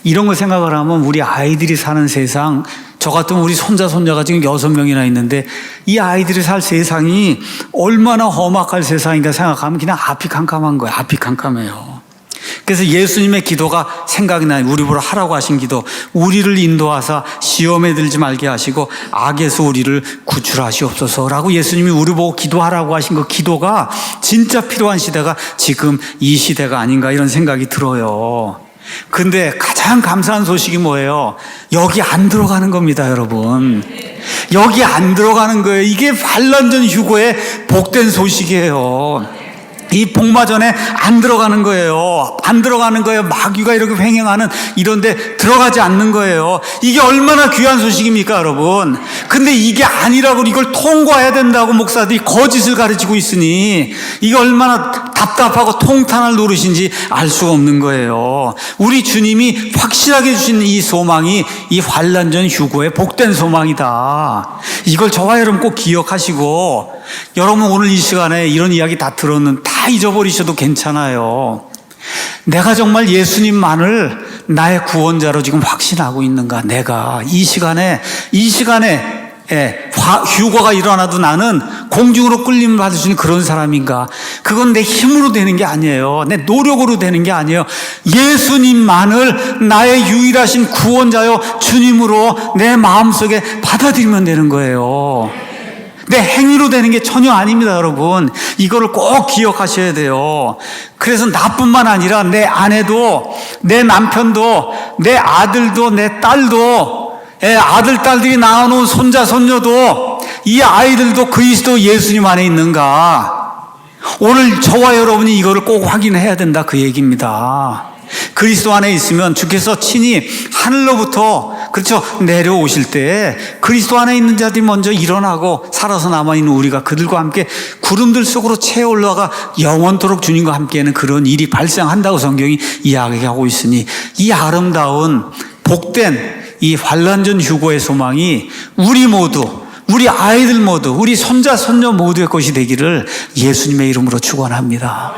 이런 걸 생각을 하면 우리 아이들이 사는 세상, 저 같으면 우리 손자가 지금 6명이나 있는데 이 아이들이 살 세상이 얼마나 험악할 세상인가 생각하면 그냥 앞이 캄캄한 거예요. 앞이 캄캄해요. 그래서 예수님의 기도가 생각이 나요. 우리 보러 하라고 하신 기도. 우리를 인도하사 시험에 들지 말게 하시고 악에서 우리를 구출하시옵소서라고 예수님이 우리 보고 기도하라고 하신 그 기도가 진짜 필요한 시대가 지금 이 시대가 아닌가, 이런 생각이 들어요. 근데 가장 감사한 소식이 뭐예요? 여기 안 들어가는 겁니다, 여러분. 여기 안 들어가는 거예요. 이게 환란전 휴거의 복된 소식이에요. 이 복마전에 안 들어가는 거예요. 안 들어가는 거예요. 마귀가 이렇게 횡행하는 이런데 들어가지 않는 거예요. 이게 얼마나 귀한 소식입니까, 여러분? 근데 이게 아니라고 이걸 통과해야 된다고 목사들이 거짓을 가르치고 있으니 이게 얼마나 답답하고 통탄할 노릇인지 알 수가 없는 거예요. 우리 주님이 확실하게 주신 이 소망이 이 환란전 휴거의 복된 소망이다. 이걸 저와 여러분 꼭 기억하시고, 여러분 오늘 이 시간에 이런 이야기 다 들었는, 다 잊어버리셔도 괜찮아요. 내가 정말 예수님만을 나의 구원자로 지금 확신하고 있는가? 내가 이 시간에 휴거가 일어나도 나는 공중으로 끌림을 받을 수 있는 그런 사람인가? 그건 내 힘으로 되는 게 아니에요. 내 노력으로 되는 게 아니에요. 예수님만을 나의 유일하신 구원자요 주님으로 내 마음속에 받아들이면 되는 거예요. 내 행위로 되는 게 전혀 아닙니다, 여러분. 이거를 꼭 기억하셔야 돼요. 그래서 나뿐만 아니라 내 아내도, 내 남편도, 내 아들도, 내 딸도, 아들, 딸들이 낳아놓은 손자, 손녀도, 이 아이들도 그리스도 예수님 안에 있는가? 오늘 저와 여러분이 이거를 꼭 확인해야 된다, 그 얘기입니다. 그리스도 안에 있으면 주께서 친히 하늘로부터, 그렇죠, 내려오실 때 그리스도 안에 있는 자들이 먼저 일어나고 살아서 남아있는 우리가 그들과 함께 구름들 속으로 채 올라가 영원토록 주님과 함께하는 그런 일이 발생한다고 성경이 이야기하고 있으니, 이 아름다운 복된 이 환란전 휴거의 소망이 우리 모두, 우리 아이들 모두, 우리 손자 손녀 모두의 것이 되기를 예수님의 이름으로 축원합니다.